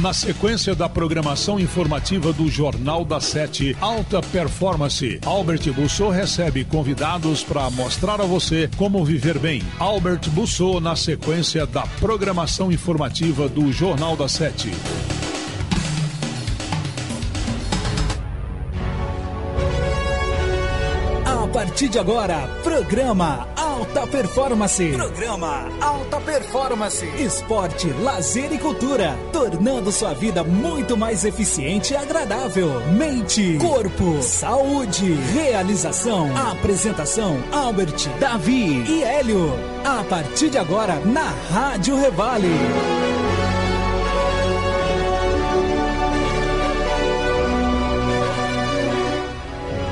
Na sequência da programação informativa do Jornal da 7, Alta Performance, Albert Bussot recebe convidados para mostrar a você como viver bem. Albert Bussot na sequência da programação informativa do Jornal da 7. A partir de agora, programa Alta Performance. Programa Alta Performance. Esporte, lazer e cultura, tornando sua vida muito mais eficiente e agradável. Mente, corpo, saúde, realização. Apresentação, Albert, Davi e Hélio. A partir de agora, na Rádio Revale.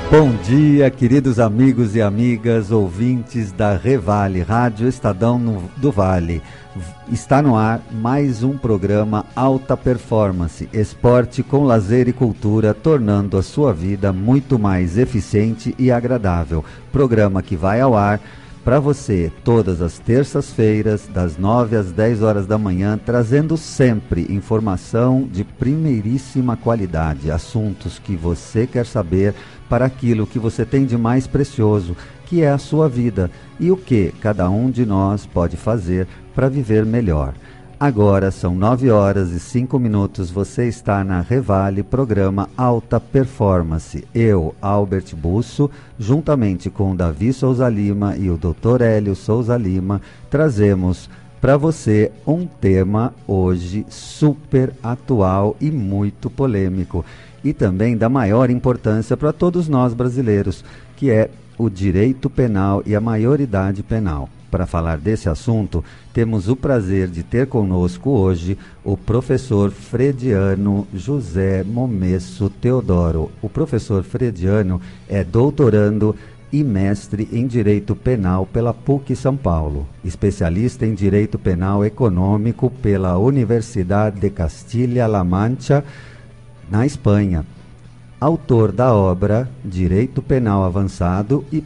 Bom dia, queridos amigos e amigas, ouvintes da Revale, Rádio Estadão do Vale. Está no ar mais um programa Alta Performance, esporte com lazer e cultura, tornando a sua vida muito mais eficiente e agradável. Programa que vai ao ar para você todas as terças-feiras, das 9 às 10 horas da manhã, trazendo sempre informação de primeiríssima qualidade, assuntos que você quer saber para aquilo que você tem de mais precioso, que é a sua vida, e o que cada um de nós pode fazer para viver melhor. Agora são 9 horas e 5 minutos, você está na Revale, programa Alta Performance. Eu, Albert Busso, juntamente com Davi Souza Lima e o Dr. Hélio Souza Lima, trazemos para você um tema hoje super atual e muito polêmico, e também da maior importância para todos nós brasileiros, que é o direito penal e a maioridade penal. Para falar desse assunto, temos o prazer de ter conosco hoje o professor Frediano José Momesso Teodoro. O professor Frediano é doutorando e mestre em Direito Penal pela PUC São Paulo, especialista em Direito Penal Econômico pela Universidade de Castilla-La Mancha, na Espanha. Autor da obra Direito Penal Avançado e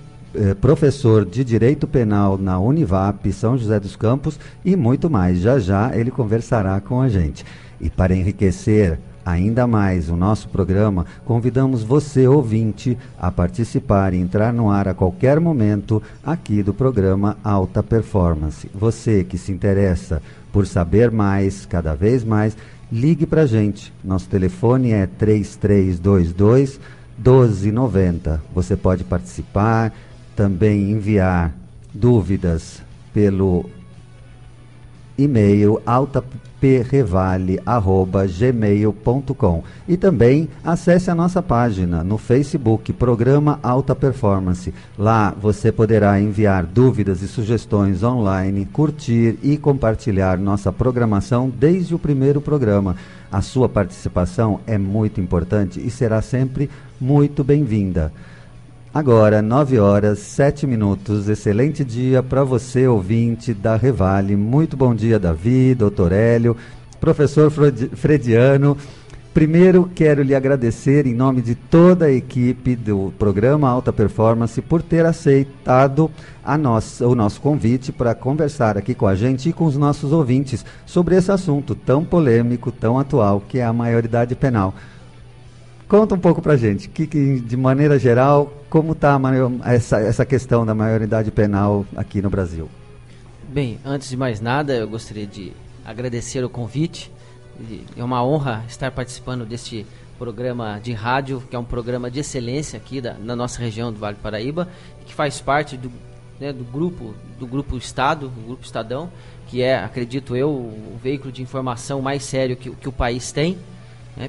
professor de Direito Penal na Univap São José dos Campos e muito mais. Já já ele conversará com a gente. E para enriquecer ainda mais o nosso programa, convidamos você, ouvinte, a participar e entrar no ar a qualquer momento aqui do programa Alta Performance. Você que se interessa por saber mais, cada vez mais, ligue para a gente. Nosso telefone é 3322-1290. Você pode participar, também enviar dúvidas pelo e-mail altaprevale@gmail.com e também acesse a nossa página no Facebook, Programa Alta Performance. Lá você poderá enviar dúvidas e sugestões online, curtir e compartilhar nossa programação desde o primeiro programa. A sua participação é muito importante e será sempre muito bem-vinda. Agora, 9 horas, 7 minutos. Excelente dia para você, ouvinte da Revale. Muito bom dia, Davi, Dr. Hélio, professor Frediano. Primeiro, quero lhe agradecer, em nome de toda a equipe do programa Alta Performance, por ter aceitado o nosso convite para conversar aqui com a gente e com os nossos ouvintes sobre esse assunto tão polêmico, tão atual, que é a maioridade penal. Conta um pouco para a gente, de maneira geral, como está essa questão da maioridade penal aqui no Brasil. Bem, antes de mais nada, eu gostaria de agradecer o convite. É uma honra estar participando deste programa de rádio, que é um programa de excelência aqui na nossa região do Vale do Paraíba, que faz parte do grupo Estado, do Grupo Estadão, que é, acredito eu, o veículo de informação mais sério que o país tem.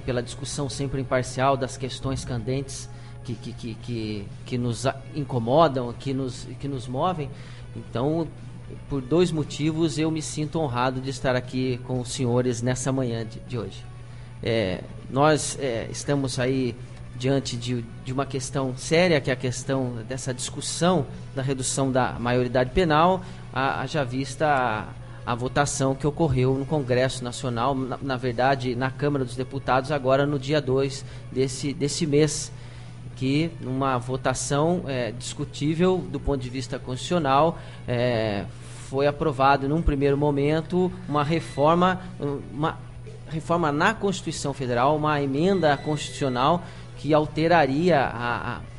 Pela discussão sempre imparcial das questões candentes que nos incomodam, que nos movem. Então, por 2 motivos, eu me sinto honrado de estar aqui com os senhores nessa manhã de hoje. Nós estamos aí diante de uma questão séria, que é a questão dessa discussão da redução da maioridade penal, haja vista a votação que ocorreu no Congresso Nacional, na verdade na Câmara dos Deputados, agora no dia 2 desse mês, que numa votação discutível do ponto de vista constitucional, foi aprovado num primeiro momento uma reforma na Constituição Federal, uma emenda constitucional que alteraria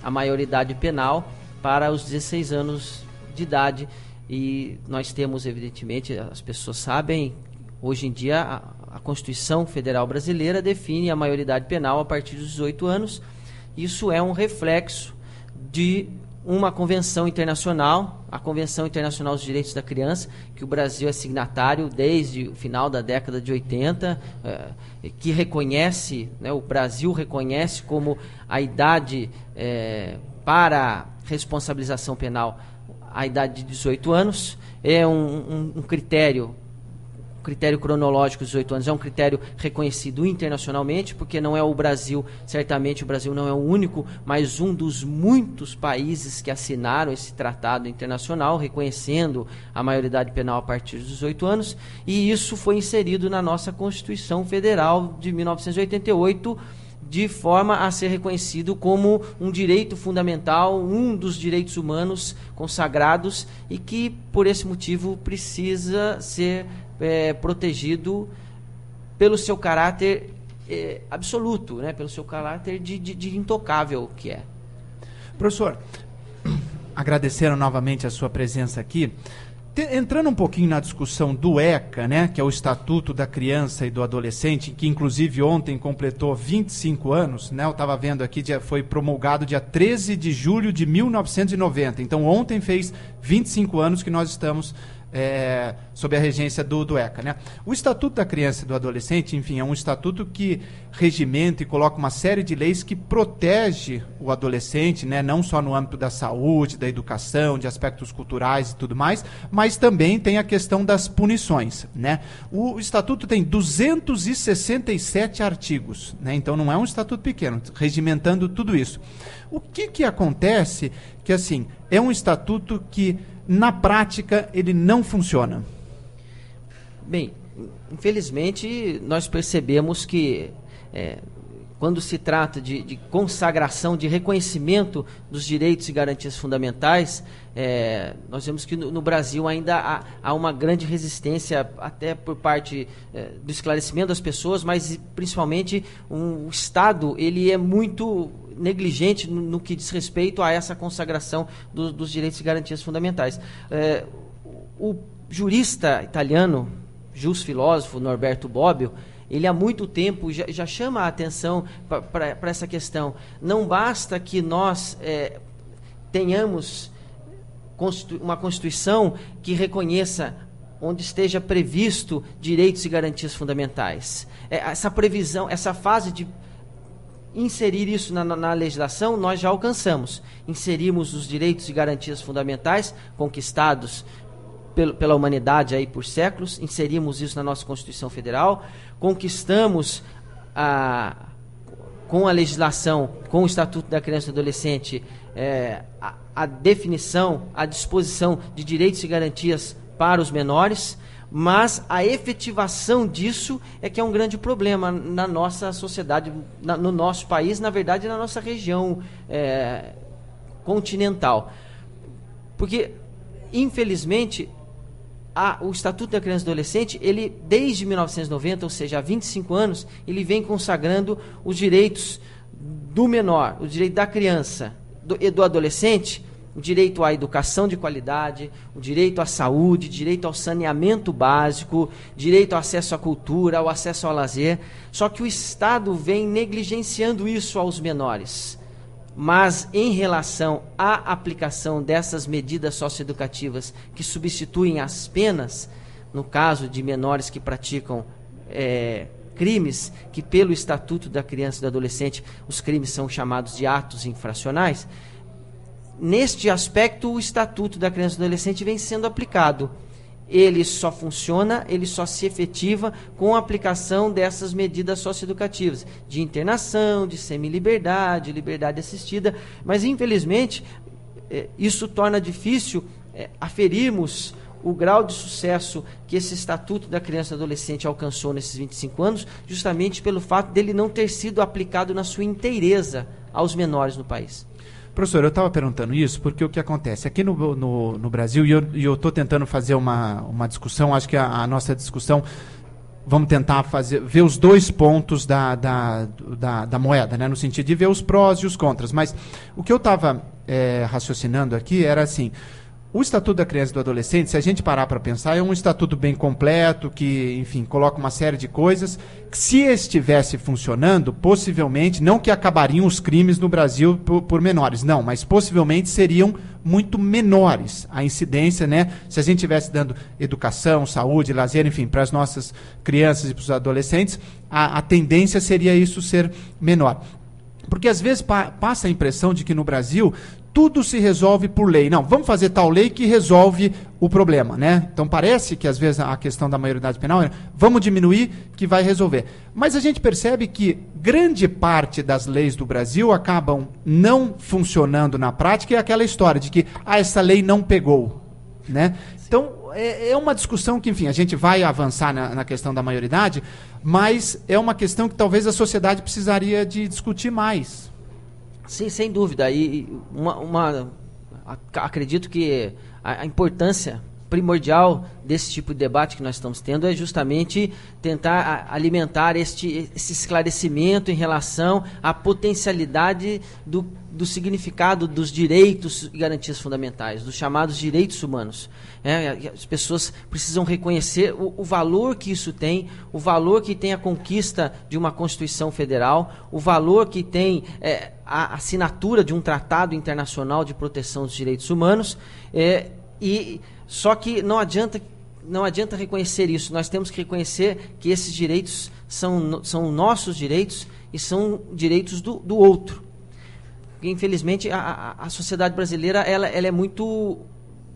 a maioridade penal para os 16 anos de idade. E nós temos, evidentemente, as pessoas sabem, hoje em dia a Constituição Federal Brasileira define a maioridade penal a partir dos 18 anos. Isso é um reflexo de uma convenção internacional, a Convenção Internacional dos Direitos da Criança, que o Brasil é signatário desde o final da década de 80, que reconhece, né, o Brasil reconhece como a idade para responsabilização penal a idade de 18 anos. É um critério cronológico de 18 anos, é um critério reconhecido internacionalmente, porque não é o Brasil, certamente o Brasil não é o único, mas um dos muitos países que assinaram esse tratado internacional, reconhecendo a maioridade penal a partir dos 18 anos, e isso foi inserido na nossa Constituição Federal de 1988, de forma a ser reconhecido como um direito fundamental, um dos direitos humanos consagrados, e que, por esse motivo, precisa ser protegido pelo seu caráter absoluto, né? Pelo seu caráter de intocável que é. Professor, agradecendo novamente a sua presença aqui. Entrando um pouquinho na discussão do ECA, né, que é o Estatuto da Criança e do Adolescente, que inclusive ontem completou 25 anos, né, eu estava vendo aqui, foi promulgado dia 13 de julho de 1990, então ontem fez 25 anos que nós estamos sob a regência do ECA, né? O Estatuto da Criança e do Adolescente, enfim, é um estatuto que regimenta e coloca uma série de leis que protege o adolescente, né? Não só no âmbito da saúde, da educação, de aspectos culturais e tudo mais, mas também tem a questão das punições, né? O estatuto tem 267 artigos, né? Então não é um estatuto pequeno, regimentando tudo isso. O que acontece que, assim, é um estatuto que na prática, ele não funciona? Bem, infelizmente, nós percebemos que quando se trata de consagração, de reconhecimento dos direitos e garantias fundamentais, nós vemos que no Brasil ainda há uma grande resistência, até por parte do esclarecimento das pessoas, mas principalmente o Estado ele é muito negligente no que diz respeito a essa consagração dos direitos e garantias fundamentais. O jurista italiano, filósofo Norberto Bobbio, ele há muito tempo já chama a atenção para essa questão. Não basta que nós tenhamos uma Constituição que reconheça onde esteja previsto direitos e garantias fundamentais. Essa previsão, essa fase de inserir isso na legislação, nós já alcançamos. Inserimos os direitos e garantias fundamentais conquistados pela humanidade aí por séculos, inserimos isso na nossa Constituição Federal, conquistamos com a legislação, com o Estatuto da Criança e do Adolescente, a definição, a disposição de direitos e garantias para os menores, mas a efetivação disso é que é um grande problema na nossa sociedade, no nosso país, na verdade, na nossa região continental. Porque, infelizmente, o Estatuto da Criança e do Adolescente, ele, desde 1990, ou seja, há 25 anos, ele vem consagrando os direitos do menor, o direito da criança e do adolescente, o direito à educação de qualidade, o direito à saúde, direito ao saneamento básico, direito ao acesso à cultura, ao acesso ao lazer. Só que o Estado vem negligenciando isso aos menores. Mas em relação à aplicação dessas medidas socioeducativas que substituem as penas, no caso de menores que praticam crimes, que pelo Estatuto da Criança e do Adolescente, os crimes são chamados de atos infracionais, neste aspecto o Estatuto da Criança e do Adolescente vem sendo aplicado. Ele só funciona, ele só se efetiva com a aplicação dessas medidas socioeducativas, de internação, de semiliberdade, liberdade assistida, mas infelizmente isso torna difícil aferirmos o grau de sucesso que esse Estatuto da Criança e do Adolescente alcançou nesses 25 anos, justamente pelo fato dele não ter sido aplicado na sua inteireza aos menores no país. Professor, eu estava perguntando isso porque o que acontece? Aqui no Brasil, e eu estou tentando fazer uma discussão, acho que a nossa discussão vamos tentar ver os dois pontos da moeda, né? No sentido de ver os prós e os contras. Mas o que eu estava raciocinando aqui era assim, o Estatuto da Criança e do Adolescente, se a gente parar para pensar, é um estatuto bem completo, que, enfim, coloca uma série de coisas, que se estivesse funcionando, possivelmente, não que acabariam os crimes no Brasil por menores, não, mas possivelmente seriam muito menores a incidência, né? Se a gente estivesse dando educação, saúde, lazer, enfim, para as nossas crianças e para os adolescentes, a tendência seria isso ser menor. Porque às vezes passa a impressão de que no Brasil tudo se resolve por lei. Não, vamos fazer tal lei que resolve o problema, né? Então parece que às vezes a questão da maioridade penal é vamos diminuir que vai resolver. Mas a gente percebe que grande parte das leis do Brasil acabam não funcionando na prática, e aquela história de que essa lei não pegou, né? Então é uma discussão que, enfim, a gente vai avançar na questão da maioridade, mas é uma questão que talvez a sociedade precisaria de discutir mais. Sim, sem dúvida. E acredito que a importância primordial desse tipo de debate que nós estamos tendo é justamente tentar alimentar esse esclarecimento em relação à potencialidade do significado dos direitos e garantias fundamentais, dos chamados direitos humanos. As pessoas precisam reconhecer o valor que isso tem, o valor que tem a conquista de uma Constituição Federal, o valor que tem a assinatura de um tratado internacional de proteção dos direitos humanos, só que não adianta reconhecer isso. Nós temos que reconhecer que esses direitos são nossos direitos e são direitos do outro. Infelizmente, a sociedade brasileira ela é muito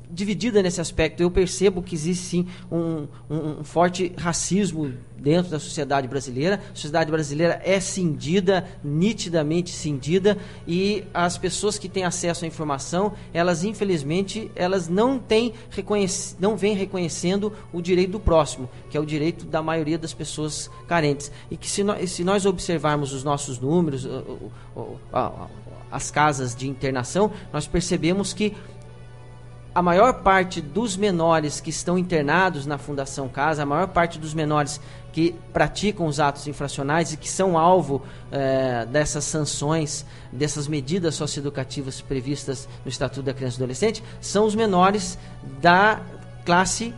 dividida nesse aspecto. Eu percebo que existe sim um forte racismo dentro da sociedade brasileira. A sociedade brasileira é cindida, nitidamente cindida, e as pessoas que têm acesso à informação, elas infelizmente não vêm reconhecendo o direito do próximo, que é o direito da maioria das pessoas carentes. E que se nós observarmos os nossos números, as casas de internação, nós percebemos que a maior parte dos menores que estão internados na Fundação Casa, a maior parte dos menores que praticam os atos infracionais e que são alvo dessas sanções, dessas medidas socioeducativas previstas no Estatuto da Criança e do Adolescente, são os menores da classe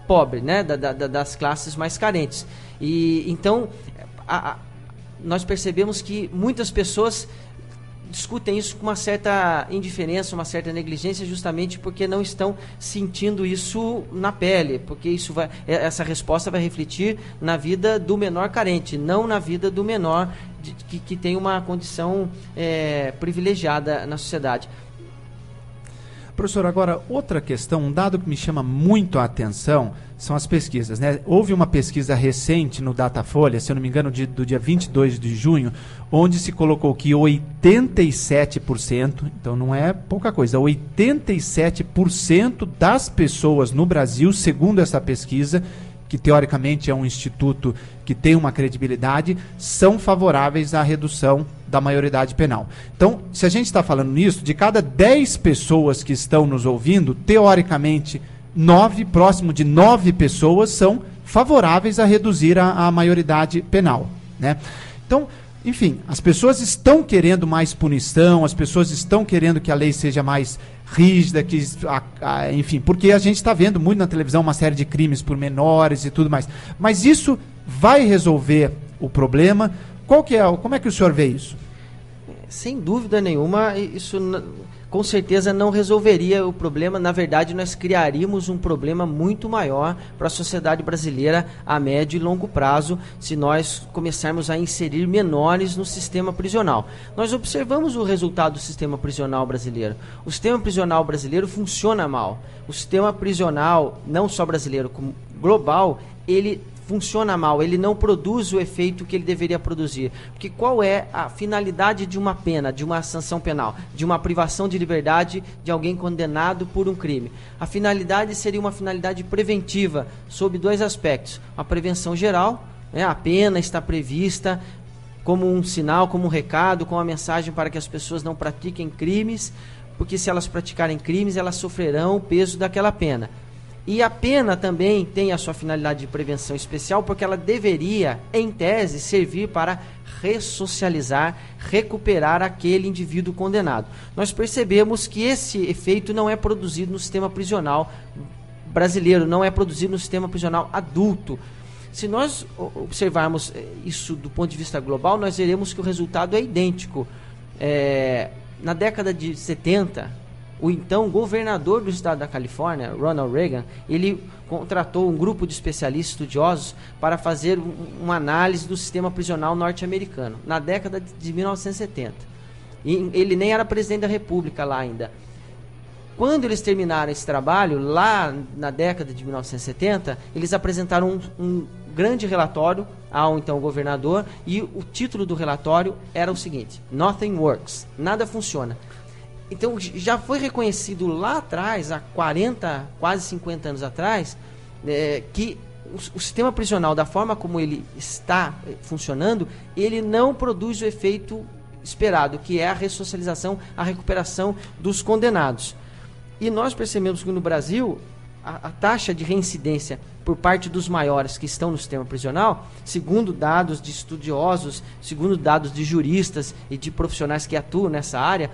pobre, né? Das classes mais carentes. E então nós percebemos que muitas pessoas discutem isso com uma certa indiferença, uma certa negligência, justamente porque não estão sentindo isso na pele, porque essa resposta vai refletir na vida do menor carente, não na vida do menor que tem uma condição privilegiada na sociedade. Professor, agora, outra questão, um dado que me chama muito a atenção são as pesquisas, né? Houve uma pesquisa recente no Datafolha, se eu não me engano, do dia 22 de junho, onde se colocou que 87%, então não é pouca coisa, 87% das pessoas no Brasil, segundo essa pesquisa, que teoricamente é um instituto que tem uma credibilidade, são favoráveis à redução da maioridade penal. Então, se a gente está falando nisso, de cada 10 pessoas que estão nos ouvindo, teoricamente, próximo de 9 pessoas são favoráveis a reduzir a maioridade penal, né? Então, enfim, as pessoas estão querendo mais punição, as pessoas estão querendo que a lei seja mais rígida, enfim, porque a gente está vendo muito na televisão uma série de crimes por menores e tudo mais. Mas isso vai resolver o problema? Como é que o senhor vê isso? Sem dúvida nenhuma, isso com certeza não resolveria o problema. Na verdade, nós criaríamos um problema muito maior para a sociedade brasileira a médio e longo prazo, se nós começarmos a inserir menores no sistema prisional. Nós observamos o resultado do sistema prisional brasileiro. O sistema prisional brasileiro funciona mal. O sistema prisional, não só brasileiro, como global, ele funciona mal, ele não produz o efeito que ele deveria produzir. Porque qual é a finalidade de uma pena, de uma sanção penal, de uma privação de liberdade de alguém condenado por um crime? A finalidade seria uma finalidade preventiva, sob dois aspectos. A prevenção geral, né, a pena está prevista como um sinal, como um recado, como uma mensagem para que as pessoas não pratiquem crimes, porque se elas praticarem crimes, elas sofrerão o peso daquela pena. E a pena também tem a sua finalidade de prevenção especial, porque ela deveria, em tese, servir para ressocializar, recuperar aquele indivíduo condenado. Nós percebemos que esse efeito não é produzido no sistema prisional brasileiro, não é produzido no sistema prisional adulto. Se nós observarmos isso do ponto de vista global, nós veremos que o resultado é idêntico. Na década de 70, o então governador do estado da Califórnia, Ronald Reagan, ele contratou um grupo de especialistas estudiosos para fazer uma análise do sistema prisional norte-americano, na década de 1970. E ele nem era presidente da República lá ainda. Quando eles terminaram esse trabalho, lá na década de 1970, eles apresentaram um grande relatório ao então governador, e o título do relatório era o seguinte: Nothing works, nada funciona. Então já foi reconhecido lá atrás, há 40, quase 50 anos atrás, que o sistema prisional, da forma como ele está funcionando, ele não produz o efeito esperado, que é a ressocialização, a recuperação dos condenados. E nós percebemos que no Brasil, a taxa de reincidência por parte dos maiores que estão no sistema prisional, segundo dados de estudiosos, segundo dados de juristas e de profissionais que atuam nessa área,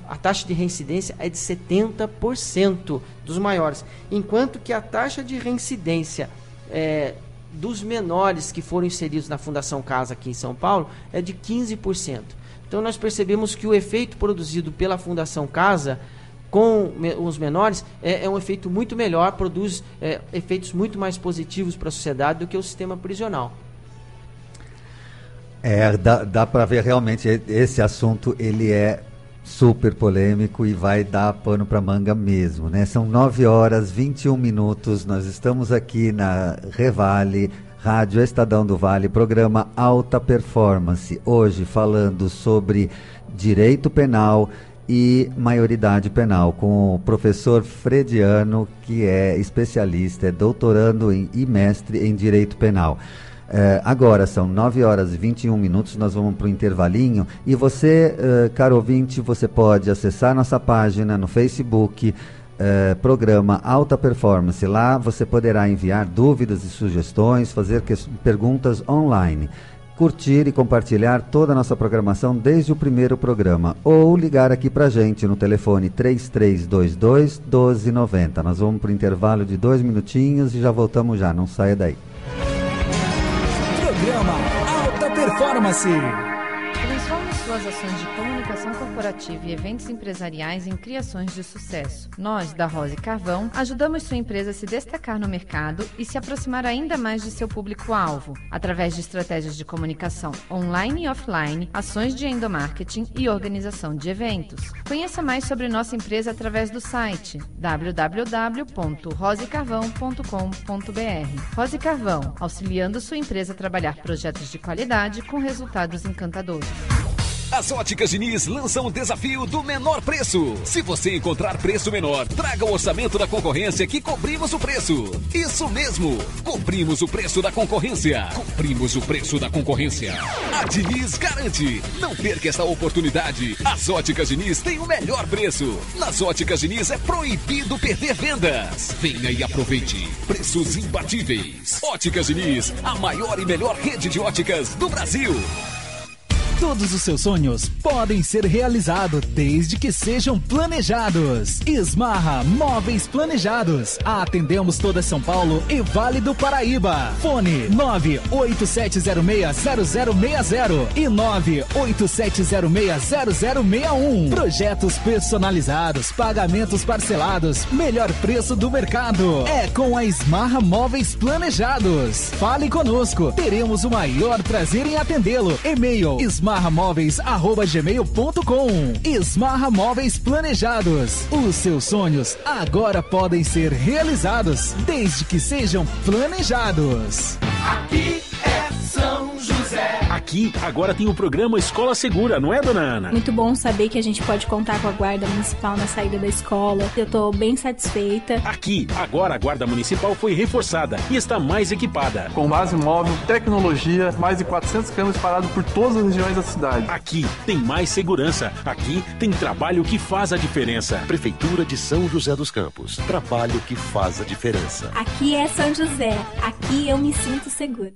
a taxa de reincidência é de 70% dos maiores, enquanto que a taxa de reincidência dos menores que foram inseridos na Fundação Casa aqui em São Paulo é de 15%. Então nós percebemos que o efeito produzido pela Fundação Casa com os menores é um efeito muito melhor, produz efeitos muito mais positivos para a sociedade do que o sistema prisional. Dá para ver realmente esse assunto, ele é super polêmico e vai dar pano para manga mesmo, né? São 9h21, nós estamos aqui na Revale, Rádio Estadão do Vale, programa Alta Performance, hoje falando sobre direito penal e maioridade penal, com o professor Frediano, que é especialista, é doutorando e mestre em direito penal. Agora são 9h21, nós vamos para o intervalinho, e você, caro ouvinte, você pode acessar nossa página no Facebook, programa Alta Performance. Lá você poderá enviar dúvidas e sugestões, fazer perguntas online, curtir e compartilhar toda a nossa programação desde o primeiro programa, ou ligar aqui pra gente no telefone 3322-1290. Nós vamos para o intervalo de 2 minutinhos e já voltamos já, não saia daí. Programa Alta Performance. Transforme suas ações de comunicação corporativa e eventos empresariais em criações de sucesso. Nós, da Rose Carvão, ajudamos sua empresa a se destacar no mercado e se aproximar ainda mais de seu público-alvo, através de estratégias de comunicação online e offline, ações de endomarketing e organização de eventos. Conheça mais sobre nossa empresa através do site www.rosecarvão.com.br. Rose Carvão, auxiliando sua empresa a trabalhar projetos de qualidade com resultados encantadores. As Óticas Diniz lançam o desafio do menor preço. Se você encontrar preço menor, traga o orçamento da concorrência que cobrimos o preço. Isso mesmo, cobrimos o preço da concorrência. Cobrimos o preço da concorrência. A Diniz garante. Não perca essa oportunidade. As Óticas Diniz têm o melhor preço. Nas Óticas Diniz é proibido perder vendas. Venha e aproveite. Preços imbatíveis. Óticas Diniz, a maior e melhor rede de óticas do Brasil. Todos os seus sonhos podem ser realizados desde que sejam planejados. Esmarra Móveis Planejados. Atendemos toda São Paulo e Vale do Paraíba. Fone 987060060 e 987060061. Projetos personalizados, pagamentos parcelados, melhor preço do mercado. É com a Esmarra Móveis Planejados. Fale conosco, teremos o maior prazer em atendê-lo. E-mail esmarramóveis@gmail.com. Esmarra Móveis Planejados. Os seus sonhos agora podem ser realizados, desde que sejam planejados. Aqui é São José. Aqui, agora tem o programa Escola Segura, não é, dona Ana? Muito bom saber que a gente pode contar com a Guarda Municipal na saída da escola. Eu tô bem satisfeita. Aqui, agora a Guarda Municipal foi reforçada e está mais equipada. Com base móvel, tecnologia, mais de 400 câmeras parados por todas as regiões da cidade. Aqui tem mais segurança. Aqui tem trabalho que faz a diferença. Prefeitura de São José dos Campos. Trabalho que faz a diferença. Aqui é São José. Aqui eu me sinto seguro.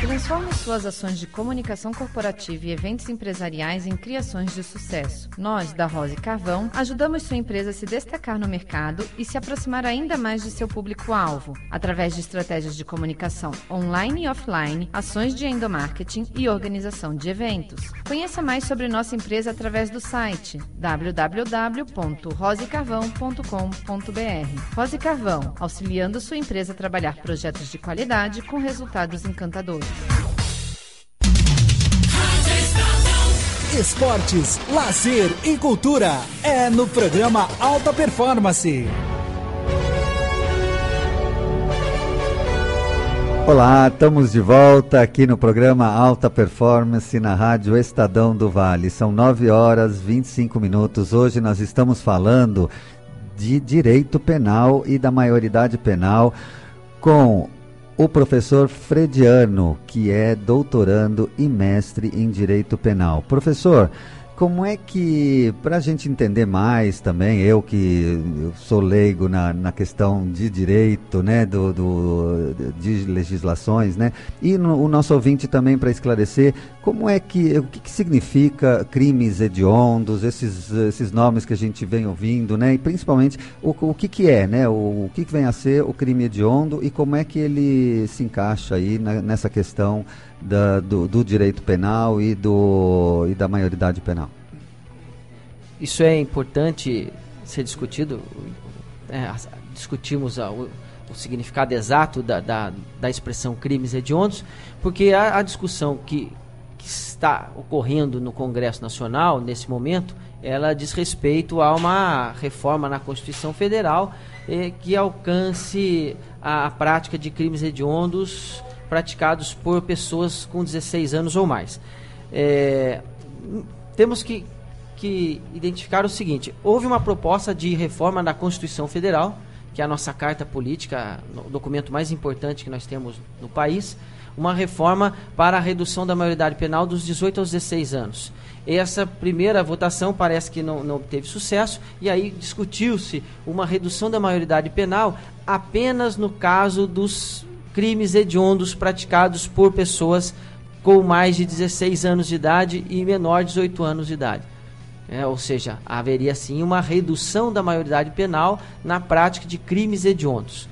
Transforme suas ações de comunicação corporativa e eventos empresariais em criações de sucesso. Nós, da Rose Carvão, ajudamos sua empresa a se destacar no mercado e se aproximar ainda mais de seu público-alvo, através de estratégias de comunicação online e offline, ações de endomarketing e organização de eventos. Conheça mais sobre nossa empresa através do site www.rosecarvão.com.br. Rose Carvão, auxiliando sua empresa a trabalhar projetos de qualidade com resultados encantadores. Esportes, lazer e cultura é no programa Alta Performance. Olá, estamos de volta aqui no programa Alta Performance na Rádio Estadão do Vale. São 9h25. Hoje nós estamos falando de direito penal e da maioridade penal com o professor Frediano, que é doutorando e mestre em Direito Penal. Professor, como é que, para a gente entender mais também, eu sou leigo na questão de direito, né, de legislações, né, e o nosso ouvinte também para esclarecer, o que significa crimes hediondos, esses nomes que a gente vem ouvindo, né, e principalmente o que é, né, o que vem a ser o crime hediondo e como é que ele se encaixa aí nessa questão do direito penal e da maioridade penal. Isso é importante ser discutido. Discutimos o significado exato da expressão crimes hediondos, porque a discussão que está ocorrendo no Congresso Nacional nesse momento, ela diz respeito a uma reforma na Constituição Federal que alcance a prática de crimes hediondos praticados por pessoas com 16 anos ou mais. Temos que identificar o seguinte: houve uma proposta de reforma da Constituição Federal, que é a nossa carta política, o documento mais importante que nós temos no país, uma reforma para a redução da maioridade penal dos 18 aos 16 anos. Essa primeira votação parece que não obteve sucesso, e aí discutiu-se uma redução da maioridade penal apenas no caso dos crimes hediondos praticados por pessoas com mais de 16 anos de idade e menor de 18 anos de idade. Ou seja, haveria sim uma redução da maioridade penal na prática de crimes hediondos.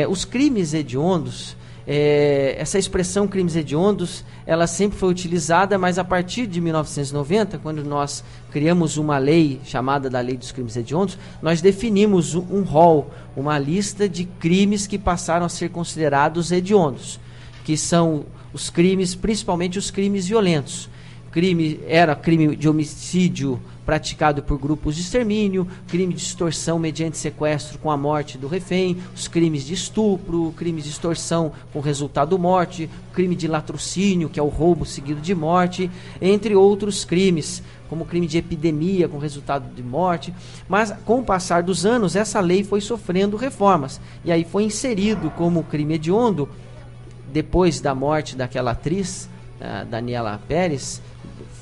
Os crimes hediondos, essa expressão crimes hediondos, ela sempre foi utilizada, mas a partir de 1990, quando nós criamos uma lei chamada da Lei dos Crimes Hediondos, nós definimos um rol, uma lista de crimes que passaram a ser considerados hediondos, que são os crimes, principalmente os crimes violentos. Crime de homicídio praticado por grupos de extermínio, crime de extorsão mediante sequestro com a morte do refém, os crimes de estupro, crimes de extorsão com resultado morte, crime de latrocínio, que é o roubo seguido de morte, entre outros crimes, como crime de epidemia com resultado de morte. Mas com o passar dos anos, essa lei foi sofrendo reformas, e aí foi inserido como crime hediondo, depois da morte daquela atriz, Daniela Pérez,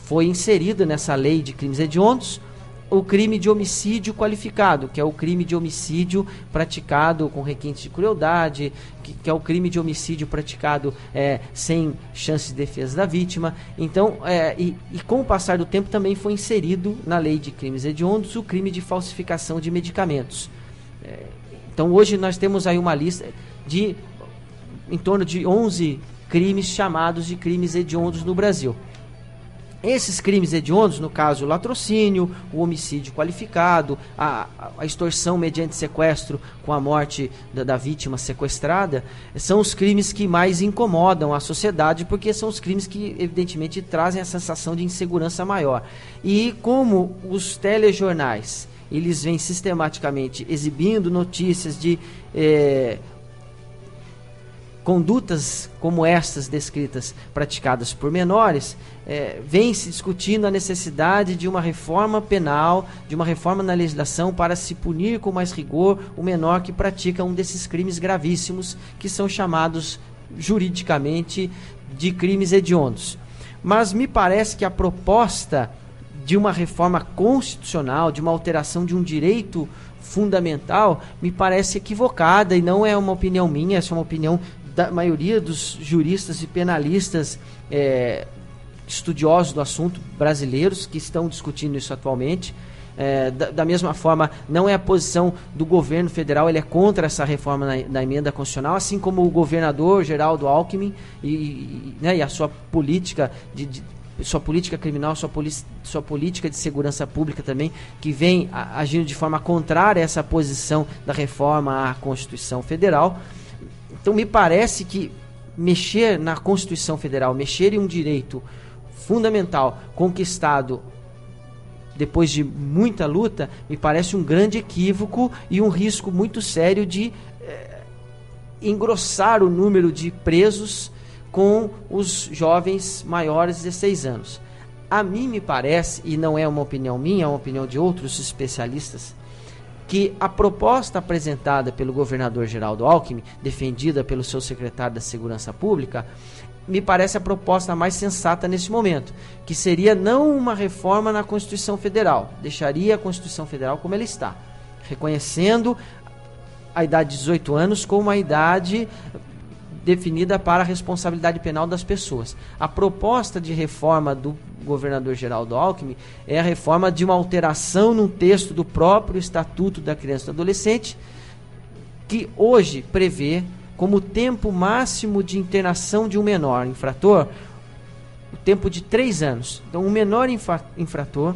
foi inserido nessa lei de crimes hediondos o crime de homicídio qualificado, que é o crime de homicídio praticado com requintes de crueldade, que é o crime de homicídio praticado sem chance de defesa da vítima. Então, e com o passar do tempo também foi inserido na lei de crimes hediondos o crime de falsificação de medicamentos. Então hoje nós temos aí uma lista de em torno de 11 crimes chamados de crimes hediondos no Brasil. Esses crimes hediondos, no caso o latrocínio, o homicídio qualificado, a extorsão mediante sequestro com a morte da vítima sequestrada, são os crimes que mais incomodam a sociedade, porque são os crimes que evidentemente trazem a sensação de insegurança maior. E como os telejornais, eles vêm sistematicamente exibindo notícias de condutas como estas descritas praticadas por menores, vem se discutindo a necessidade de uma reforma penal, de uma reforma na legislação para se punir com mais rigor o menor que pratica um desses crimes gravíssimos que são chamados juridicamente de crimes hediondos. Mas me parece que a proposta de uma reforma constitucional, de uma alteração de um direito fundamental, me parece equivocada, e não é uma opinião minha, essa é uma opinião da maioria dos juristas e penalistas estudiosos do assunto brasileiros que estão discutindo isso atualmente. Da mesma forma, não é a posição do governo federal, ele é contra essa reforma na emenda constitucional, assim como o governador Geraldo Alckmin e a sua política sua política criminal, sua política de segurança pública também, que vem agindo de forma contrária a essa posição da reforma à Constituição Federal. Então me parece que mexer na Constituição Federal, mexer em um direito fundamental conquistado depois de muita luta, me parece um grande equívoco e um risco muito sério de engrossar o número de presos com os jovens maiores de 16 anos. A mim me parece, e não é uma opinião minha, é uma opinião de outros especialistas, que a proposta apresentada pelo governador Geraldo Alckmin, defendida pelo seu secretário da Segurança Pública, me parece a proposta mais sensata nesse momento, que seria não uma reforma na Constituição Federal, deixaria a Constituição Federal como ela está, reconhecendo a idade de 18 anos como a idade definida para a responsabilidade penal das pessoas. A proposta de reforma do governador Geraldo Alckmin é a reforma de uma alteração num texto do próprio Estatuto da Criança e do Adolescente, que hoje prevê como tempo máximo de internação de um menor infrator o tempo de 3 anos. Então, um menor infrator,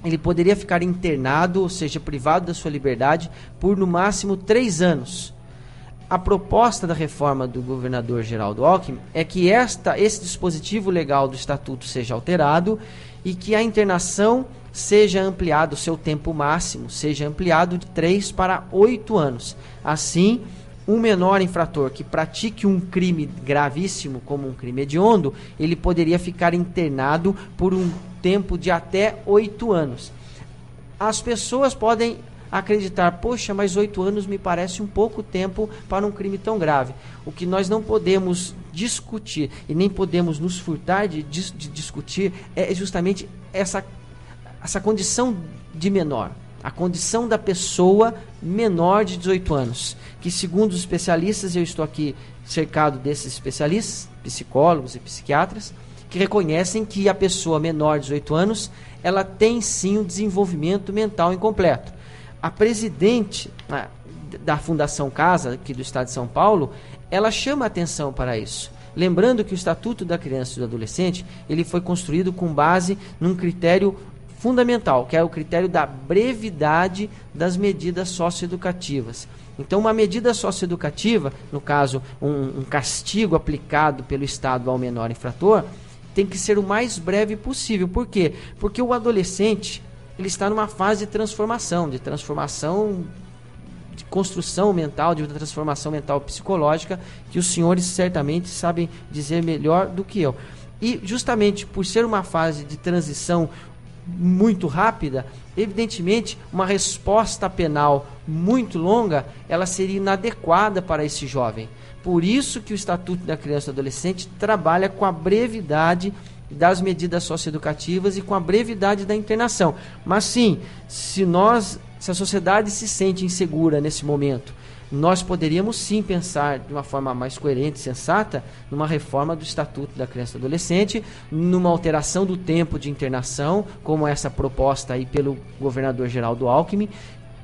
ele poderia ficar internado, ou seja, privado da sua liberdade, por no máximo 3 anos. A proposta da reforma do governador Geraldo Alckmin é que esse dispositivo legal do Estatuto seja alterado e que a internação seja ampliada, o seu tempo máximo seja ampliado de 3 para 8 anos. Assim, um menor infrator que pratique um crime gravíssimo, como um crime hediondo, ele poderia ficar internado por um tempo de até 8 anos. As pessoas podem acreditar, poxa, mas 8 anos me parece um pouco tempo para um crime tão grave. O que nós não podemos discutir e nem podemos nos furtar de discutir é justamente essa condição de menor, a condição da pessoa menor de 18 anos, que segundo os especialistas, eu estou aqui cercado desses especialistas, psicólogos e psiquiatras, que reconhecem que a pessoa menor de 18 anos, ela tem sim um desenvolvimento mental incompleto. A presidente da Fundação Casa, aqui do Estado de São Paulo, ela chama atenção para isso. Lembrando que o Estatuto da Criança e do Adolescente, ele foi construído com base num critério fundamental, que é o critério da brevidade das medidas socioeducativas. Então, uma medida socioeducativa, no caso, um castigo aplicado pelo Estado ao menor infrator, tem que ser o mais breve possível. Por quê? Porque o adolescente, ele está numa fase de transformação, de construção mental, de transformação mental psicológica, que os senhores certamente sabem dizer melhor do que eu. E justamente por ser uma fase de transição muito rápida, evidentemente uma resposta penal muito longa, ela seria inadequada para esse jovem. Por isso que o Estatuto da Criança e do Adolescente trabalha com a brevidade das medidas socioeducativas e com a brevidade da internação. Mas sim, se a sociedade se sente insegura nesse momento, nós poderíamos sim pensar de uma forma mais coerente e sensata numa reforma do Estatuto da Criança e do Adolescente, numa alteração do tempo de internação, como essa proposta aí pelo governador Geraldo Alckmin,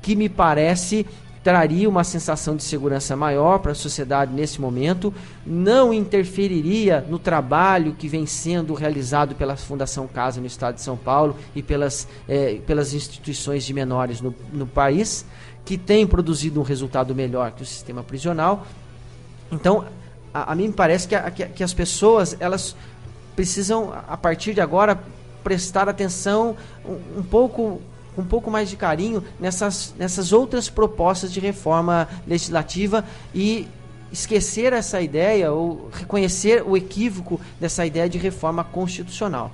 que me parece traria uma sensação de segurança maior para a sociedade nesse momento, não interferiria no trabalho que vem sendo realizado pela Fundação Casa no Estado de São Paulo e pelas instituições de menores no país, que tem produzido um resultado melhor que o sistema prisional. Então, a mim me parece que as pessoas, elas precisam, a partir de agora, prestar atenção um pouco mais de carinho nessas outras propostas de reforma legislativa e esquecer essa ideia ou reconhecer o equívoco dessa ideia de reforma constitucional.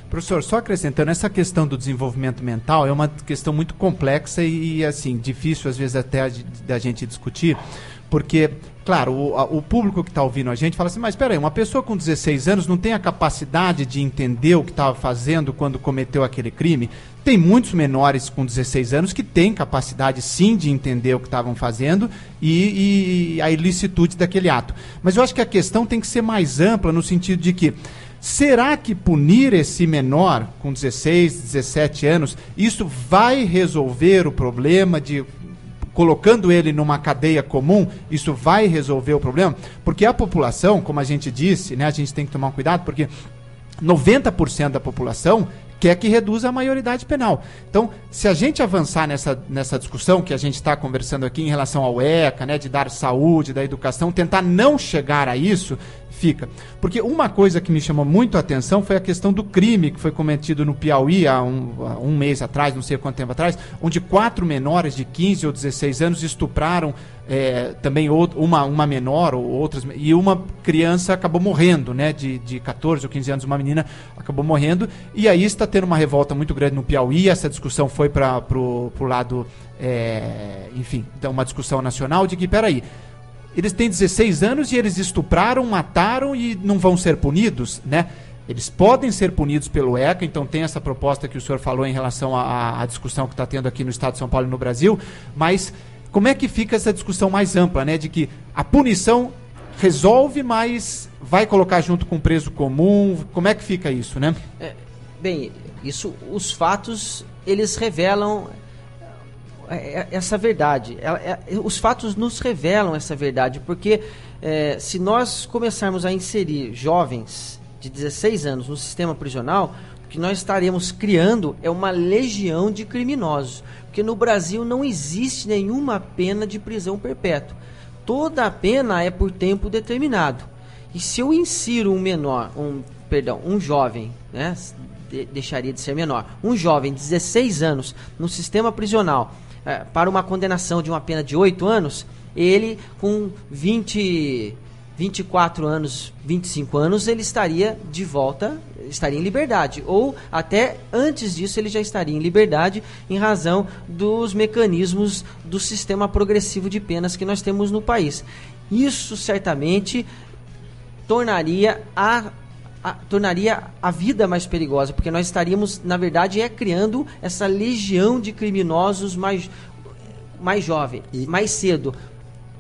Professor, só acrescentando, essa questão do desenvolvimento mental é uma questão muito complexa e assim, difícil às vezes até da gente discutir, porque, claro, o público que está ouvindo a gente fala assim, mas espera aí, uma pessoa com 16 anos não tem a capacidade de entender o que estava fazendo quando cometeu aquele crime? Tem muitos menores com 16 anos que têm capacidade, sim, de entender o que estavam fazendo e a ilicitude daquele ato. Mas eu acho que a questão tem que ser mais ampla no sentido de que, será que punir esse menor com 16, 17 anos, isso vai resolver o problema de... colocando ele numa cadeia comum, isso vai resolver o problema? Porque a população, como a gente disse, né, a gente tem que tomar cuidado, porque 90% da população quer que reduza a maioridade penal. Então, se a gente avançar nessa discussão que a gente está conversando aqui em relação ao ECA, né, de dar saúde, da educação, tentar não chegar a isso, fica. Porque uma coisa que me chamou muito a atenção foi a questão do crime que foi cometido no Piauí há um mês atrás, não sei quanto tempo atrás, onde 4 menores de 15 ou 16 anos estupraram também uma menor ou outras, e uma criança acabou morrendo, né, de 14 ou 15 anos, uma menina acabou morrendo, e aí está tendo uma revolta muito grande no Piauí. Essa discussão foi para pro lado, enfim, uma discussão nacional de que, peraí, eles têm 16 anos e eles estupraram, mataram e não vão ser punidos, né? Eles podem ser punidos pelo ECA, então tem essa proposta que o senhor falou em relação à discussão que está tendo aqui no Estado de São Paulo e no Brasil, mas como é que fica essa discussão mais ampla, né? De que a punição resolve, mas vai colocar junto com o preso comum, como é que fica isso, né? Bem, isso, os fatos, eles revelam essa verdade. Os fatos nos revelam essa verdade, porque se nós começarmos a inserir jovens de 16 anos no sistema prisional, o que nós estaremos criando é uma legião de criminosos, porque no Brasil não existe nenhuma pena de prisão perpétua. Toda a pena é por tempo determinado. E se eu insiro um jovem, né, deixaria de ser menor, um jovem de 16 anos no sistema prisional, para uma condenação de uma pena de 8 anos, ele com 24 anos, 25 anos, ele estaria de volta, estaria em liberdade. Ou até antes disso ele já estaria em liberdade em razão dos mecanismos do sistema progressivo de penas que nós temos no país. Isso certamente tornaria a vida mais perigosa, porque nós estaríamos, na verdade, criando essa legião de criminosos mais jovem, mais cedo.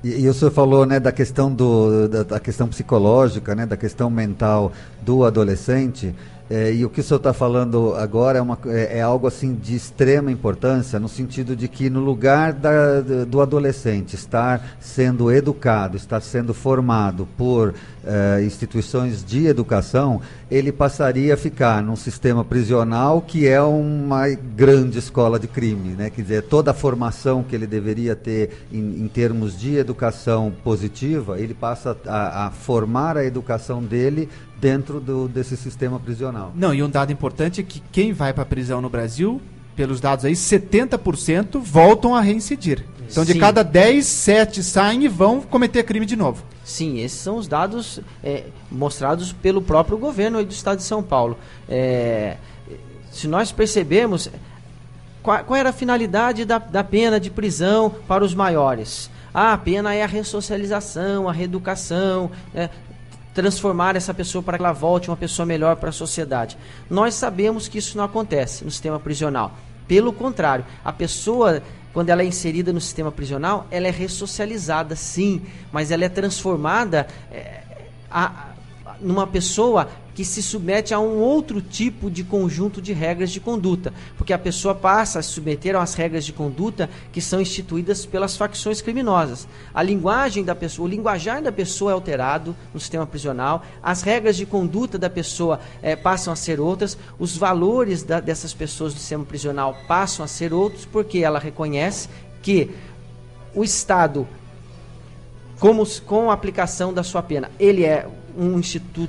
E o senhor falou, né, da questão da questão psicológica, né, da questão mental do adolescente. E o que o senhor está falando agora é algo assim de extrema importância, no sentido de que no lugar do adolescente estar sendo educado, estar sendo formado por instituições de educação, ele passaria a ficar num sistema prisional que é uma grande escola de crime, né? Quer dizer, toda a formação que ele deveria ter em termos de educação positiva, ele passa a formar a educação dele dentro desse sistema prisional. Não, e um dado importante é que quem vai para a prisão no Brasil, pelos dados aí, 70% voltam a reincidir. Então, de cada 10, 7 saem e vão cometer crime de novo. Sim, esses são os dados mostrados pelo próprio governo do Estado de São Paulo. Se nós percebermos, qual era a finalidade da pena de prisão para os maiores? A pena é a ressocialização, a reeducação, transformar essa pessoa para que ela volte uma pessoa melhor para a sociedade. Nós sabemos que isso não acontece no sistema prisional. Pelo contrário, a pessoa, quando ela é inserida no sistema prisional, ela é ressocializada, sim, mas ela é transformada numa pessoa que se submete a um outro tipo de conjunto de regras de conduta, porque a pessoa passa a se submeter a umas regras de conduta que são instituídas pelas facções criminosas. A linguagem da pessoa, o linguajar da pessoa é alterado no sistema prisional, as regras de conduta da pessoa passam a ser outras, os valores dessas pessoas do sistema prisional passam a ser outros, porque ela reconhece que o Estado, com a aplicação da sua pena, ele é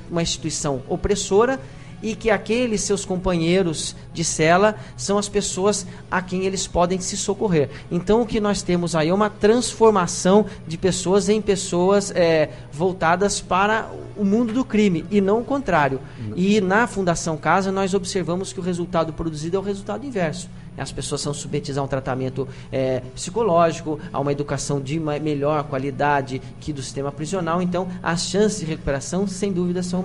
uma instituição opressora e que aqueles seus companheiros de cela são as pessoas a quem eles podem se socorrer. Então o que nós temos aí é uma transformação de pessoas em pessoas voltadas para o mundo do crime e não o contrário. E na Fundação Casa nós observamos que o resultado produzido é o resultado inverso. As pessoas são submetidas a um tratamento psicológico, a uma educação de melhor qualidade que do sistema prisional. Então, as chances de recuperação, sem dúvida, são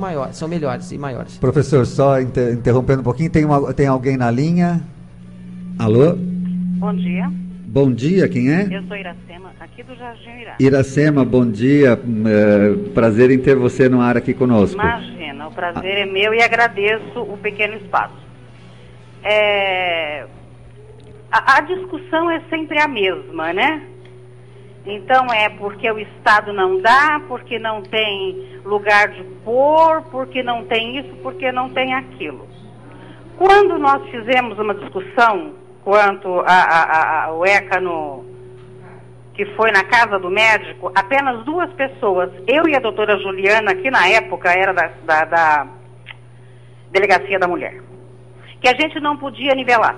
melhores e maiores. Professor, só interrompendo um pouquinho, tem alguém na linha? Alô? Bom dia. Bom dia, quem é? Eu sou Iracema, aqui do Jardim Irá. Iracema, bom dia. Prazer em ter você no ar aqui conosco. Imagina, o prazer é meu e agradeço o pequeno espaço. A discussão é sempre a mesma, né? Então porque o Estado não dá, porque não tem lugar de pôr, porque não tem isso, porque não tem aquilo. Quando nós fizemos uma discussão quanto ao ECA que foi na casa do médico, apenas 2 pessoas, eu e a doutora Juliana, que na época era da Delegacia da Mulher, que a gente não podia nivelar.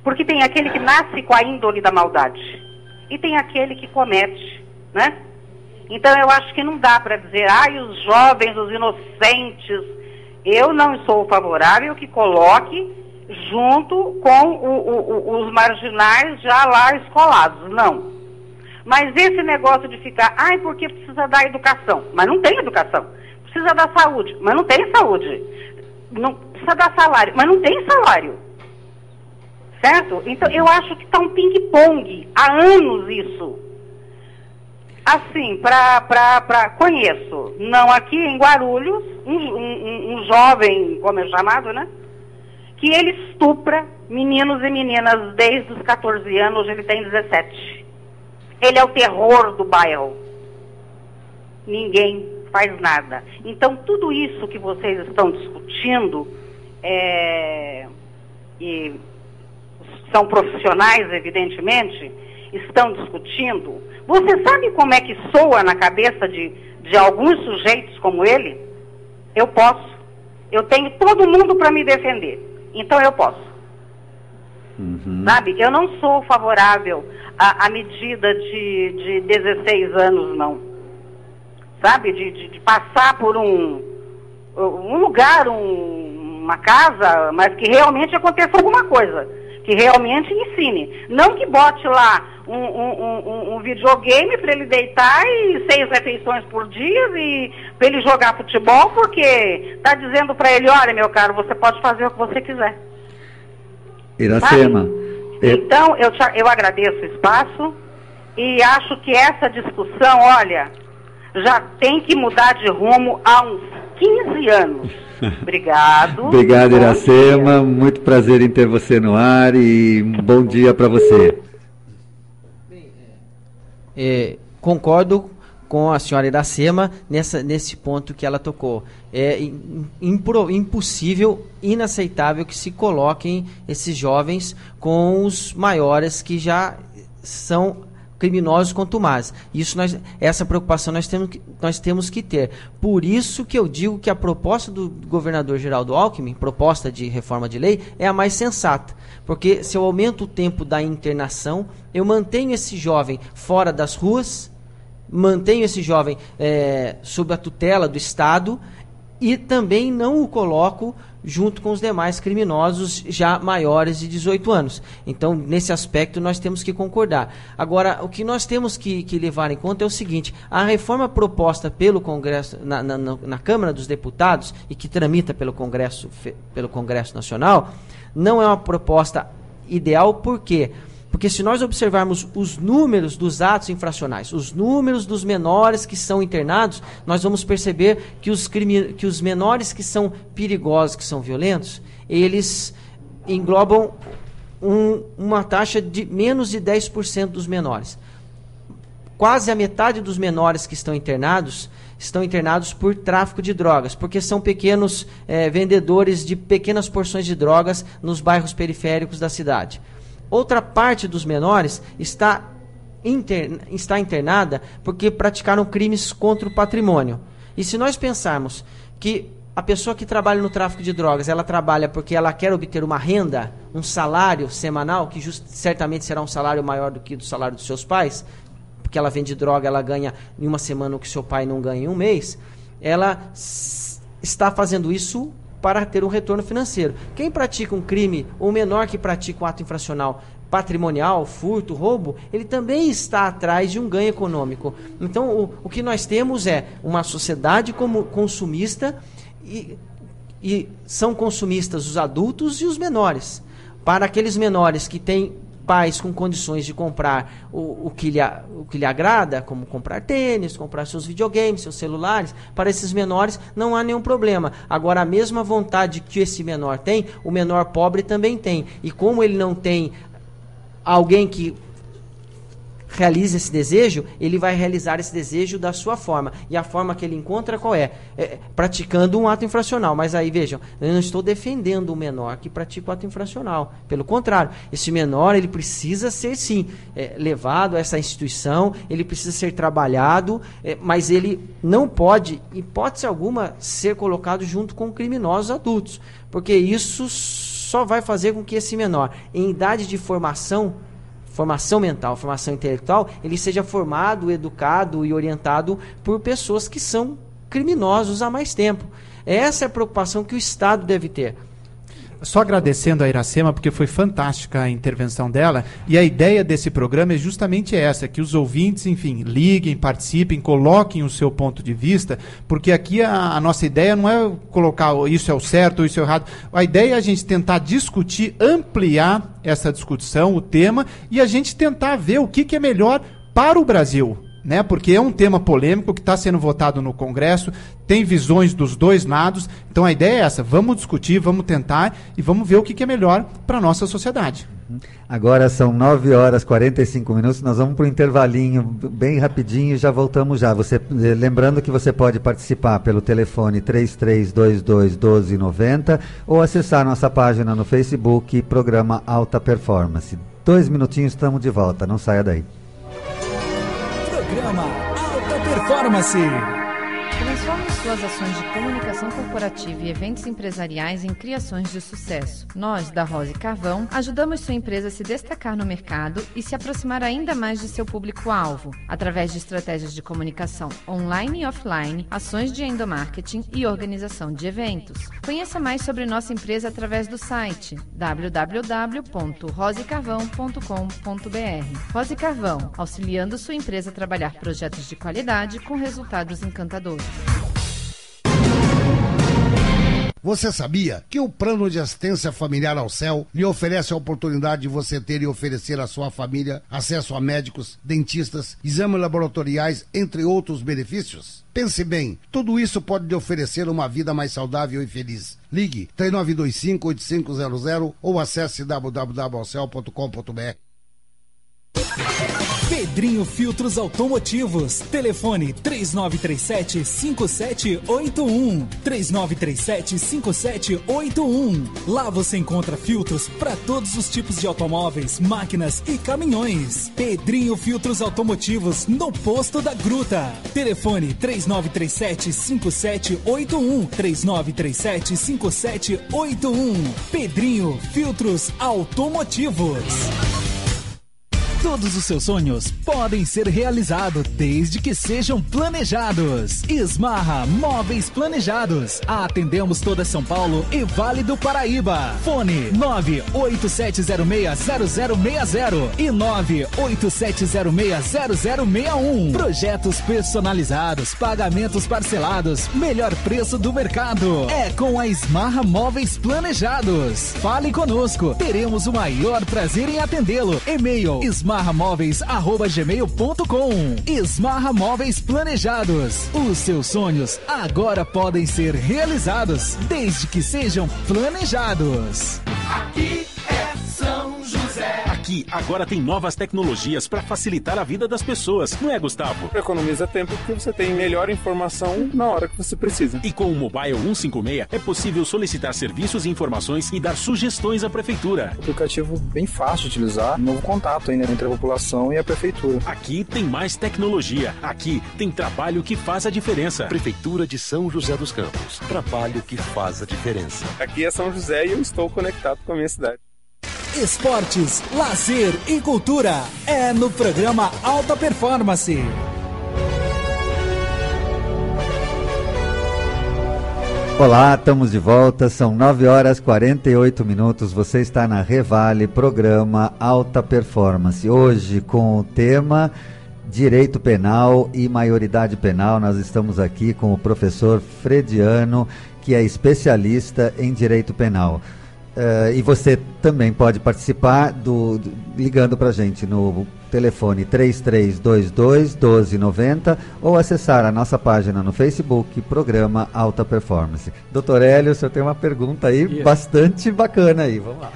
Porque tem aquele que nasce com a índole da maldade e tem aquele que comete, né? Então eu acho que não dá para dizer, os jovens, os inocentes. Eu não sou favorável que coloque junto com os marginais já lá escolados, não. Mas esse negócio de ficar, porque precisa dar educação, mas não tem educação. Precisa dar saúde, mas não tem saúde. Não precisa dar salário, mas não tem salário. Certo? Então, eu acho que está um ping-pong. Há anos isso. Assim, conheço, não aqui em Guarulhos, um jovem, como é chamado, né? Que ele estupra meninos e meninas desde os 14 anos, hoje ele tem 17. Ele é o terror do bairro. Ninguém faz nada. Então, tudo isso que vocês estão discutindo, e são profissionais, evidentemente, estão discutindo. Você sabe como é que soa na cabeça de alguns sujeitos como ele? Eu posso. Eu tenho todo mundo para me defender. Então eu posso. Sabe? Eu não sou favorável à medida de 16 anos, não. Sabe? De passar por um lugar, uma casa, mas que realmente aconteça alguma coisa. Que realmente ensine. Não que bote lá um videogame para ele deitar e 6 refeições por dia e para ele jogar futebol, porque está dizendo para ele, olha, meu caro, você pode fazer o que você quiser. Iracema. Então, eu agradeço o espaço e acho que essa discussão, olha, já tem que mudar de rumo há uns 15 anos. Obrigado. Obrigado, Iracema. Muito prazer em ter você no ar e bom dia para você. Concordo com a senhora Iracema nesse ponto que ela tocou. É impossível, inaceitável que se coloquem esses jovens com os maiores que já são criminosos contumazes. Essa preocupação nós temos que ter. Por isso que eu digo que a proposta do governador Geraldo Alckmin, proposta de reforma de lei, é a mais sensata. Porque se eu aumento o tempo da internação, eu mantenho esse jovem fora das ruas, mantenho esse jovem sob a tutela do Estado e também não o coloco junto com os demais criminosos já maiores de 18 anos. Então, nesse aspecto, nós temos que concordar. Agora, o que nós temos que levar em conta é o seguinte: a reforma proposta pelo Congresso, na Câmara dos Deputados, e que tramita pelo Congresso Nacional, não é uma proposta ideal. Por quê? Porque se nós observarmos os números dos atos infracionais, os números dos menores que são internados, nós vamos perceber que os menores que são perigosos, que são violentos, eles englobam uma taxa de menos de 10% dos menores. Quase a metade dos menores que estão internados por tráfico de drogas, porque são pequenos vendedores de pequenas porções de drogas nos bairros periféricos da cidade. Outra parte dos menores está internada porque praticaram crimes contra o patrimônio. E se nós pensarmos que a pessoa que trabalha no tráfico de drogas, ela trabalha porque ela quer obter uma renda, um salário semanal, que certamente será um salário maior do que do salário dos seus pais, porque ela vende droga, ela ganha em uma semana o que seu pai não ganha em um mês, ela está fazendo isso para ter um retorno financeiro. Quem pratica um crime, ou menor que pratica um ato infracional patrimonial, furto, roubo, ele também está atrás de um ganho econômico. Então, o que nós temos é uma sociedade como consumista, e são consumistas os adultos e os menores. Para aqueles menores que têm pais com condições de comprar o que lhe agrada, como comprar tênis, comprar seus videogames, seus celulares, para esses menores não há nenhum problema. Agora, a mesma vontade que esse menor tem, o menor pobre também tem. E como ele não tem alguém que realize esse desejo, ele vai realizar esse desejo da sua forma. E a forma que ele encontra qual é? Praticando um ato infracional. Mas aí, vejam, eu não estou defendendo o menor que pratica o ato infracional. Pelo contrário, esse menor, ele precisa ser, sim, levado a essa instituição, ele precisa ser trabalhado, mas ele não pode, hipótese alguma, ser colocado junto com criminosos adultos. Porque isso só vai fazer com que esse menor, em idade de formação mental, formação intelectual, ele seja formado, educado e orientado por pessoas que são criminosos há mais tempo. Essa é a preocupação que o Estado deve ter. Só agradecendo a Iracema, porque foi fantástica a intervenção dela, e a ideia desse programa é justamente essa, que os ouvintes, enfim, liguem, participem, coloquem o seu ponto de vista, porque aqui a nossa ideia não é colocar isso é o certo ou isso é o errado, a ideia é a gente tentar discutir, ampliar essa discussão, o tema, e a gente tentar ver o que é melhor para o Brasil. Né? Porque é um tema polêmico que está sendo votado no Congresso, tem visões dos dois lados, então a ideia é essa, vamos discutir, vamos tentar e vamos ver o que é melhor para a nossa sociedade. Agora são 9h45, nós vamos para o intervalinho bem rapidinho e já voltamos já. Lembrando que você pode participar pelo telefone 3322-1290 ou acessar nossa página no Facebook, Programa Alta Performance. 2 minutinhos, estamos de volta, não saia daí. Programa Alta Performance. Transforme suas ações de comunicação corporativa e eventos empresariais em criações de sucesso. Nós, da Rose Carvão, ajudamos sua empresa a se destacar no mercado e se aproximar ainda mais de seu público-alvo, através de estratégias de comunicação online e offline, ações de endomarketing e organização de eventos. Conheça mais sobre nossa empresa através do site www.rosecarvão.com.br. Rose Carvão, auxiliando sua empresa a trabalhar projetos de qualidade com resultados encantadores. Você sabia que o Plano de Assistência Familiar ao Céu lhe oferece a oportunidade de você ter e oferecer à sua família acesso a médicos, dentistas, exames laboratoriais, entre outros benefícios? Pense bem, tudo isso pode lhe oferecer uma vida mais saudável e feliz. Ligue 3925-8500 ou acesse www.alcel.com.br. Pedrinho Filtros Automotivos. Telefone 3937-5781. 3937-5781. Lá você encontra filtros para todos os tipos de automóveis, máquinas e caminhões. Pedrinho Filtros Automotivos, no Posto da Gruta. Telefone 3937-5781. 3937-5781. Pedrinho Filtros Automotivos. Todos os seus sonhos podem ser realizados desde que sejam planejados. Esmarra Móveis Planejados. Atendemos toda São Paulo e Vale do Paraíba. Fone 987060060 e 987060061. Projetos personalizados, pagamentos parcelados, melhor preço do mercado. É com a Esmarra Móveis Planejados. Fale conosco, teremos o maior prazer em atendê-lo. E-mail esmarramóveis@gmail.com. Esmarra Móveis Planejados. Os seus sonhos agora podem ser realizados, desde que sejam planejados. Aqui é São José. Aqui Aqui, agora tem novas tecnologias para facilitar a vida das pessoas, não é, Gustavo? Economiza tempo porque você tem melhor informação na hora que você precisa. E com o Mobile 156 é possível solicitar serviços e informações e dar sugestões à prefeitura. Aplicativo bem fácil de utilizar, novo contato ainda entre a população e a prefeitura. Aqui tem mais tecnologia, aqui tem trabalho que faz a diferença. Prefeitura de São José dos Campos, trabalho que faz a diferença. Aqui é São José e eu estou conectado com a minha cidade. Esportes, lazer e cultura é no programa Alta Performance. Olá, estamos de volta, são 9h48, você está na Revale, programa Alta Performance. Hoje com o tema Direito Penal e Maioridade Penal, nós estamos aqui com o professor Frediano, que é especialista em Direito Penal. E você também pode participar ligando para a gente no telefone 3322-1290 ou acessar a nossa página no Facebook, Programa Alta Performance. Doutor Hélio, o senhor tem uma pergunta aí bastante bacana aí, vamos lá.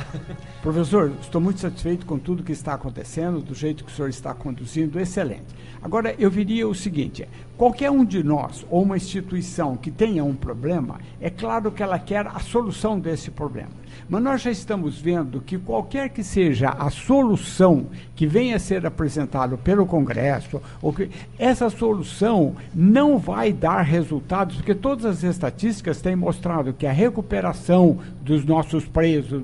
Professor, estou muito satisfeito com tudo que está acontecendo, do jeito que o senhor está conduzindo, excelente. Agora, eu diria o seguinte, qualquer um de nós ou uma instituição que tenha um problema, é claro que ela quer a solução desse problema. Mas nós já estamos vendo que qualquer que seja a solução que venha a ser apresentada pelo Congresso, essa solução não vai dar resultados, porque todas as estatísticas têm mostrado que a recuperação dos nossos presos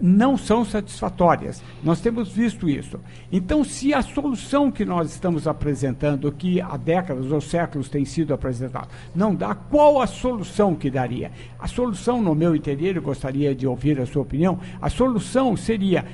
não são satisfatórias. Nós temos visto isso. Então, se a solução que nós estamos apresentando, que há décadas ou séculos tem sido apresentada, não dá, qual a solução que daria? A solução, no meu entender, eu gostaria de ouvir a sua opinião, a solução seria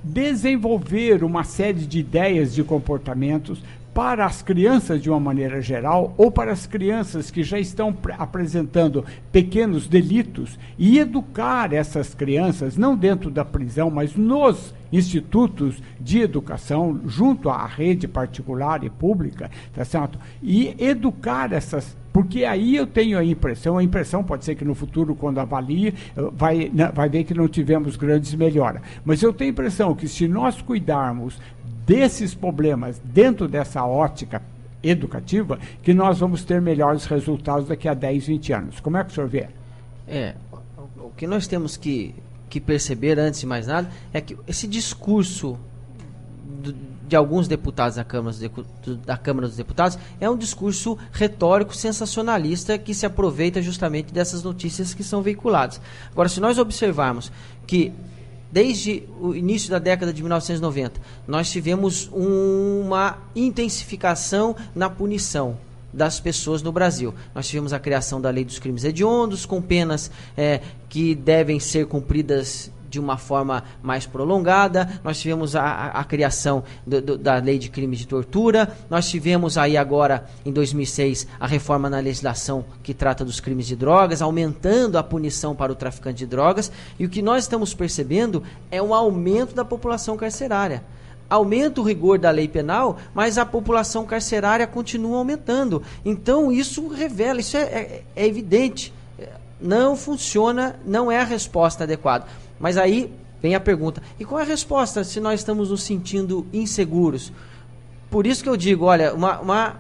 desenvolver uma série de ideias de comportamentos para as crianças de uma maneira geral ou para as crianças que já estão apresentando pequenos delitos e educar essas crianças, não dentro da prisão, mas nos institutos de educação, junto à rede particular e pública, tá certo? E educar essas, porque aí eu tenho a impressão pode ser que no futuro, quando avalie, vai ver que não tivemos grandes melhoras, mas eu tenho a impressão que se nós cuidarmos desses problemas dentro dessa ótica educativa, que nós vamos ter melhores resultados daqui a 10, 20 anos. Como é que o senhor vê? O que nós temos que perceber, antes de mais nada, é que esse discurso de alguns deputados da Câmara dos Deputados é um discurso retórico, sensacionalista, que se aproveita justamente dessas notícias que são veiculadas. Agora, se nós observarmos que desde o início da década de 1990, nós tivemos uma intensificação na punição das pessoas no Brasil. Nós tivemos a criação da Lei dos Crimes Hediondos, com penas que devem ser cumpridas de uma forma mais prolongada. Nós tivemos a criação da Lei de Crimes de Tortura. Nós tivemos aí agora, em 2006, a reforma na legislação que trata dos crimes de drogas, aumentando a punição para o traficante de drogas. E o que nós estamos percebendo é um aumento da população carcerária. Aumenta o rigor da lei penal, mas a população carcerária continua aumentando. Então isso revela, isso é evidente. Não funciona, não é a resposta adequada. Mas aí vem a pergunta, e qual é a resposta se nós estamos nos sentindo inseguros? Por isso que eu digo, olha, uma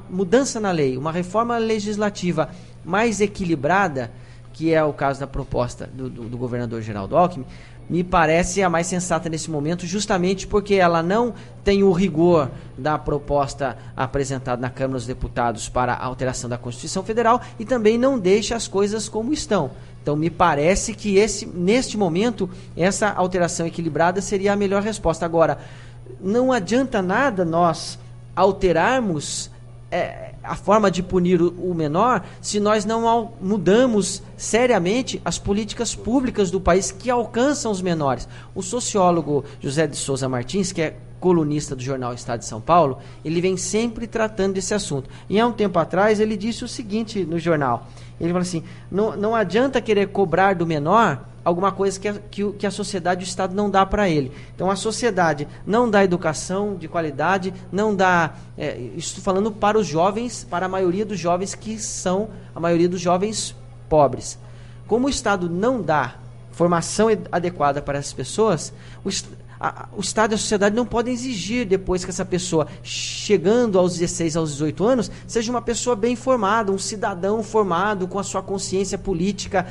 mudança na lei, uma reforma legislativa mais equilibrada, que é o caso da proposta do governador Geraldo Alckmin, me parece a mais sensata nesse momento, justamente porque ela não tem o rigor da proposta apresentada na Câmara dos Deputados para a alteração da Constituição Federal e também não deixa as coisas como estão. Então, me parece que neste momento, essa alteração equilibrada seria a melhor resposta. Agora, não adianta nada nós alterarmos a forma de punir o menor se nós não mudamos seriamente as políticas públicas do país que alcançam os menores. O sociólogo José de Souza Martins, que é colunista do jornal Estado de São Paulo, ele vem sempre tratando desse assunto. E há um tempo atrás ele disse o seguinte no jornal, ele falou assim, não adianta querer cobrar do menor alguma coisa que a sociedade e o Estado não dá para ele. Então a sociedade não dá educação de qualidade, não dá, estou falando para os jovens, para a maioria dos jovens que são a maioria dos jovens pobres. Como o Estado não dá formação adequada para essas pessoas, o Estado e a sociedade não podem exigir depois que essa pessoa, chegando aos 16, aos 18 anos, seja uma pessoa bem formada, um cidadão formado, com a sua consciência política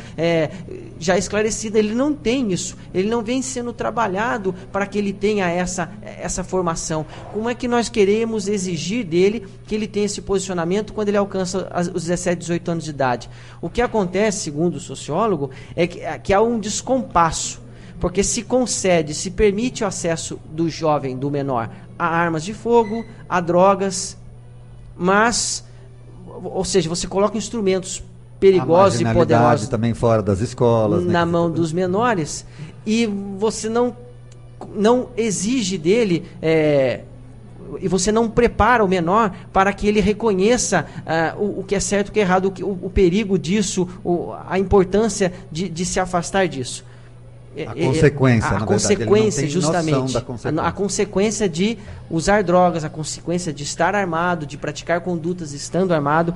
já esclarecida. Ele não tem isso, ele não vem sendo trabalhado para que ele tenha essa formação. Como é que nós queremos exigir dele que ele tenha esse posicionamento quando ele alcança os 17, 18 anos de idade? O que acontece, segundo o sociólogo, é que há um descompasso. Porque se permite o acesso do jovem, do menor, a armas de fogo, a drogas, ou seja, você coloca instrumentos perigosos e poderosos também fora das escolas, na mão dos menores, e você não exige dele, e você não prepara o menor para que ele reconheça o que é certo e o que é errado, o perigo disso, a importância de se afastar disso. A consequência, a consequência, justamente. A consequência de usar drogas, a consequência de estar armado, de praticar condutas estando armado.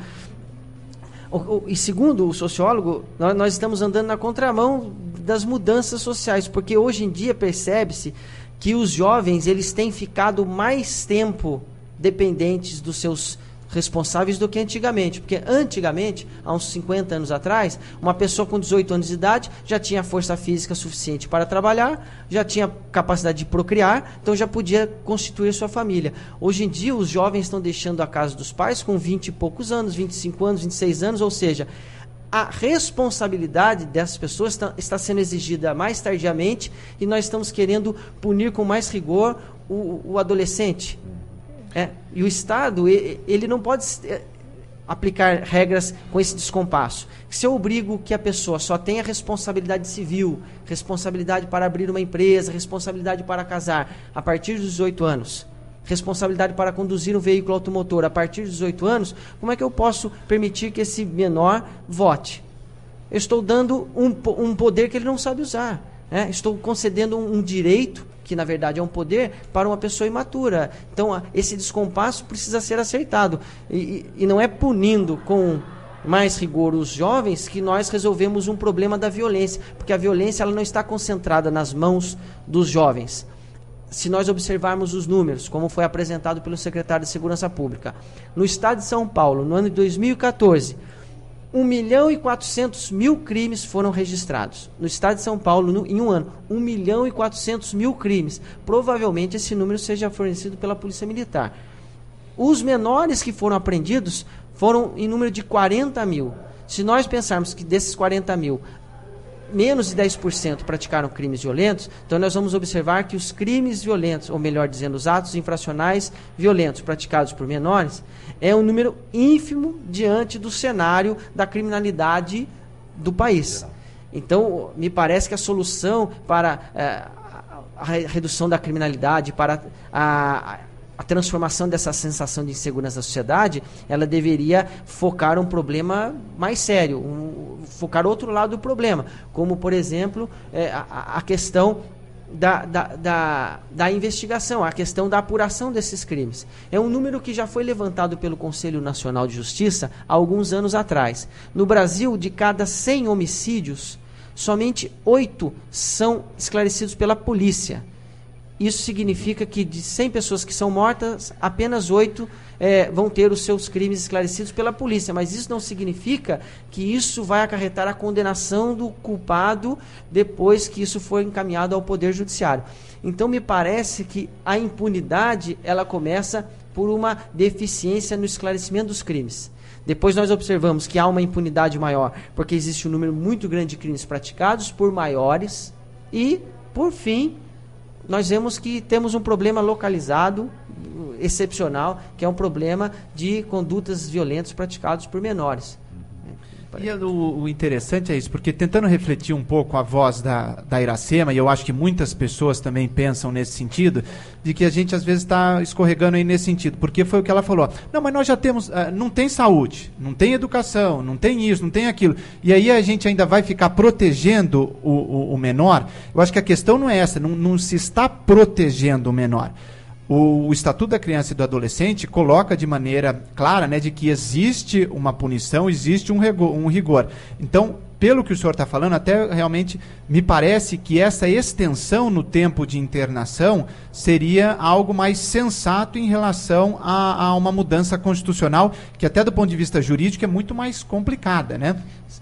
E segundo o sociólogo, nós estamos andando na contramão das mudanças sociais, porque hoje em dia percebe-se que os jovens eles têm ficado mais tempo dependentes dos seus responsáveis do que antigamente, porque antigamente, há uns 50 anos atrás, uma pessoa com 18 anos de idade já tinha força física suficiente para trabalhar, já tinha capacidade de procriar, então já podia constituir sua família. Hoje em dia, os jovens estão deixando a casa dos pais com 20 e poucos anos, 25 anos, 26 anos, ou seja, a responsabilidade dessas pessoas está sendo exigida mais tardiamente e nós estamos querendo punir com mais rigor o adolescente. E o Estado, ele não pode aplicar regras com esse descompasso. Se eu obrigo que a pessoa só tenha responsabilidade civil, responsabilidade para abrir uma empresa, responsabilidade para casar a partir dos 18 anos, responsabilidade para conduzir um veículo automotor a partir dos 18 anos, como é que eu posso permitir que esse menor vote? Eu estou dando um poder que ele não sabe usar. Estou concedendo um direito, que na verdade é um poder, para uma pessoa imatura. Então, esse descompasso precisa ser acertado. E não é punindo com mais rigor os jovens que nós resolvemos um problema da violência, porque a violência ela não está concentrada nas mãos dos jovens. Se nós observarmos os números, como foi apresentado pelo secretário de Segurança Pública, no estado de São Paulo, no ano de 2014, 1.400.000 crimes foram registrados. No estado de São Paulo, em um ano, 1.400.000 crimes. Provavelmente esse número seja fornecido pela Polícia Militar. Os menores que foram apreendidos foram em número de 40 mil. Se nós pensarmos que desses 40 mil, menos de 10% praticaram crimes violentos, então nós vamos observar que os crimes violentos, ou melhor dizendo, os atos infracionais violentos praticados por menores, é um número ínfimo diante do cenário da criminalidade do país. Então, me parece que a solução para a redução da criminalidade, para a transformação dessa sensação de insegurança da sociedade, ela deveria focar um problema mais sério, focar outro lado do problema, como, por exemplo, a questão da investigação, a questão da apuração desses crimes. É um número que já foi levantado pelo Conselho Nacional de Justiça há alguns anos atrás. No Brasil, de cada 100 homicídios, somente 8 são esclarecidos pela polícia. Isso significa que de 100 pessoas que são mortas, apenas 8 vão ter os seus crimes esclarecidos pela polícia. Mas isso não significa que isso vai acarretar a condenação do culpado depois que isso for encaminhado ao Poder Judiciário. Então, me parece que a impunidade ela começa por uma deficiência no esclarecimento dos crimes. Depois nós observamos que há uma impunidade maior, porque existe um número muito grande de crimes praticados por maiores e, por fim, nós vemos que temos um problema localizado, excepcional, que é um problema de condutas violentas praticadas por menores. E o interessante é isso, porque tentando refletir um pouco a voz da Iracema, e eu acho que muitas pessoas também pensam nesse sentido, de que a gente às vezes está escorregando aí nesse sentido, porque foi o que ela falou. Não, mas nós já temos, não tem saúde, não tem educação, não tem isso, não tem aquilo. E aí a gente ainda vai ficar protegendo o menor. Eu acho que a questão não é essa, não se está protegendo o menor. O Estatuto da Criança e do Adolescente coloca de maneira clara, né, de que existe uma punição, existe um rigor. Então, pelo que o senhor está falando, até realmente me parece que essa extensão no tempo de internação seria algo mais sensato em relação a uma mudança constitucional, que até do ponto de vista jurídico é muito mais complicada, né?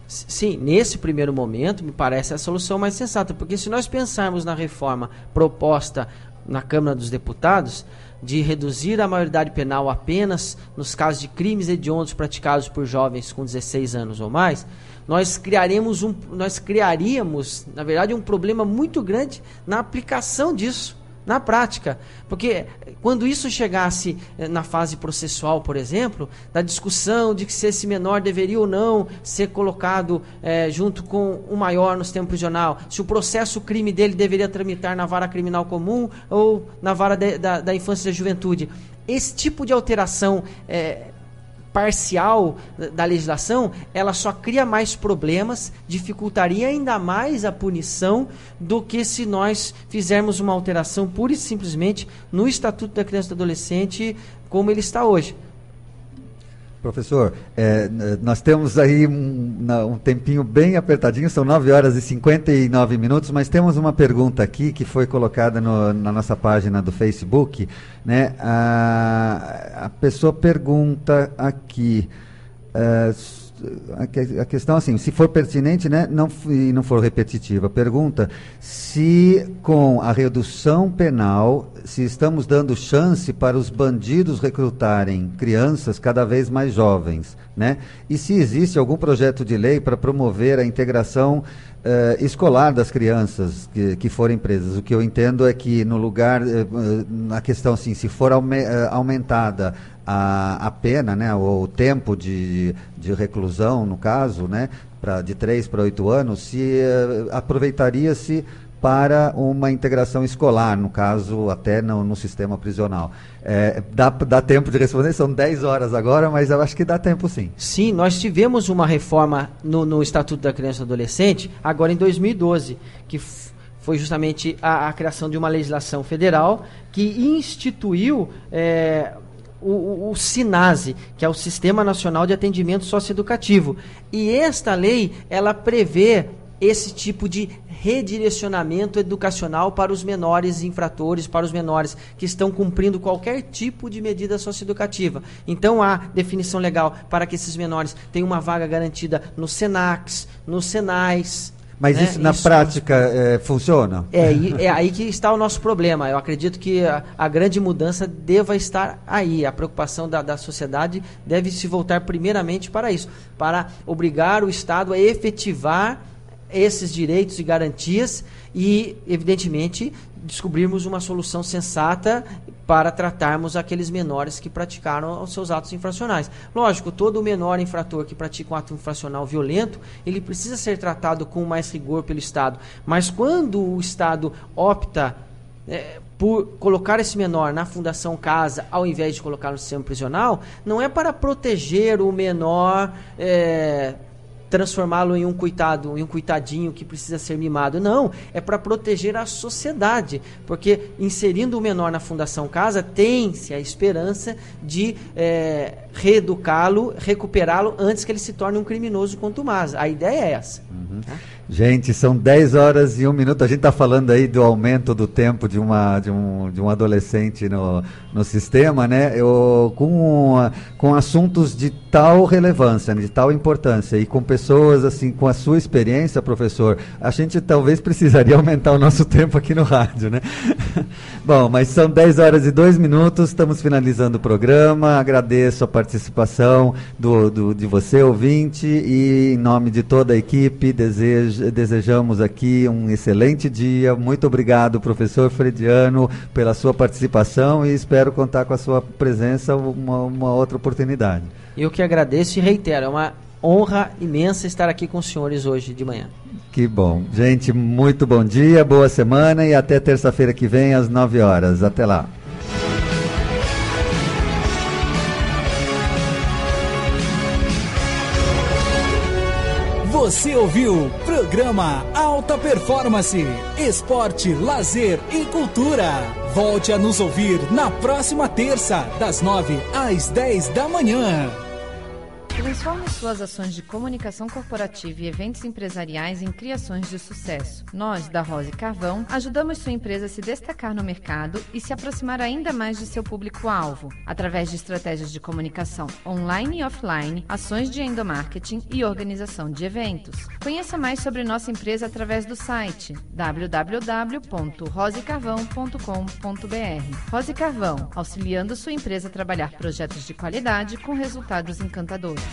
Sim, nesse primeiro momento me parece a solução mais sensata, porque se nós pensarmos na reforma proposta na Câmara dos Deputados, de reduzir a maioridade penal apenas nos casos de crimes hediondos praticados por jovens com 16 anos ou mais, nós criaríamos, na verdade, um problema muito grande na aplicação disso, na prática. Porque quando isso chegasse na fase processual, por exemplo, da discussão de que se esse menor deveria ou não ser colocado junto com o maior no sistema prisional, se o processo crime dele deveria tramitar na vara criminal comum ou na vara da infância e da juventude, esse tipo de alteração parcial da legislação, ela só cria mais problemas, dificultaria ainda mais a punição do que se nós fizermos uma alteração pura e simplesmente no Estatuto da Criança e do Adolescente como ele está hoje. Professor, nós temos aí um tempinho bem apertadinho, são 9 horas e 59 minutos, mas temos uma pergunta aqui que foi colocada na nossa página do Facebook, né? A pessoa pergunta aqui, a questão assim, se for pertinente, né, e não for repetitiva, pergunta se com a redução penal, se estamos dando chance para os bandidos recrutarem crianças cada vez mais jovens, né? E se existe algum projeto de lei para promover a integração escolar das crianças que forem presas. O que eu entendo é que no lugar, na questão assim, se for aumentada a pena, né, o tempo de reclusão, no caso, né, de 3 para 8 anos, se aproveitaria-se para uma integração escolar, no caso, até no sistema prisional. Dá tempo de responder, são 10 horas agora, mas eu acho que dá tempo sim. Sim, nós tivemos uma reforma no Estatuto da Criança e do Adolescente, agora em 2012, que foi justamente a criação de uma legislação federal que instituiu o SINASE, que é o Sistema Nacional de Atendimento Socioeducativo. E esta lei, ela prevê esse tipo de redirecionamento educacional para os menores infratores, para os menores que estão cumprindo qualquer tipo de medida socioeducativa. Então há definição legal para que esses menores tenham uma vaga garantida no SENACS, nos SENAIS. Mas né? Isso na prática funciona? É aí que está o nosso problema. Eu acredito que a grande mudança deva estar aí. A preocupação da sociedade deve se voltar primeiramente para isso, para obrigar o Estado a efetivar esses direitos e garantias e, evidentemente, descobrirmos uma solução sensata para tratarmos aqueles menores que praticaram os seus atos infracionais. Lógico, todo menor infrator que pratica um ato infracional violento, ele precisa ser tratado com mais rigor pelo Estado. Mas quando o Estado opta por colocar esse menor na Fundação Casa, ao invés de colocar no sistema prisional, não é para proteger o menor, transformá-lo em um coitado, em um coitadinho que precisa ser mimado. Não, é para proteger a sociedade, porque inserindo o menor na Fundação Casa, tem-se a esperança de reeducá-lo, recuperá-lo antes que ele se torne um criminoso contumaz. A ideia é essa. Uhum. Gente, são 10 horas e 1 minuto. A gente está falando aí do aumento do tempo de um adolescente no sistema, né? Com assuntos de tal relevância, de tal importância, e com pessoas assim, com a sua experiência, professor, a gente talvez precisaria aumentar o nosso tempo aqui no rádio, né? Bom, mas são 10 horas e 2 minutos, estamos finalizando o programa. Agradeço a participação de você, ouvinte, e em nome de toda a equipe, desejamos aqui um excelente dia. Muito obrigado, professor Frediano, pela sua participação, e espero contar com a sua presença uma outra oportunidade. Eu que agradeço e reitero, é uma honra imensa estar aqui com os senhores hoje de manhã. Que bom. Gente, muito bom dia, boa semana e até terça-feira que vem às 9 horas. Até lá. Você ouviu programa Alta Performance, esporte, lazer e cultura. Volte a nos ouvir na próxima terça, das 9 às 10 da manhã. Transforme suas ações de comunicação corporativa e eventos empresariais em criações de sucesso. Nós, da Rose Carvão, ajudamos sua empresa a se destacar no mercado e se aproximar ainda mais de seu público-alvo, através de estratégias de comunicação online e offline, ações de endomarketing e organização de eventos. Conheça mais sobre nossa empresa através do site www.rosecarvão.com.br. Rose Carvão, auxiliando sua empresa a trabalhar projetos de qualidade com resultados encantadores.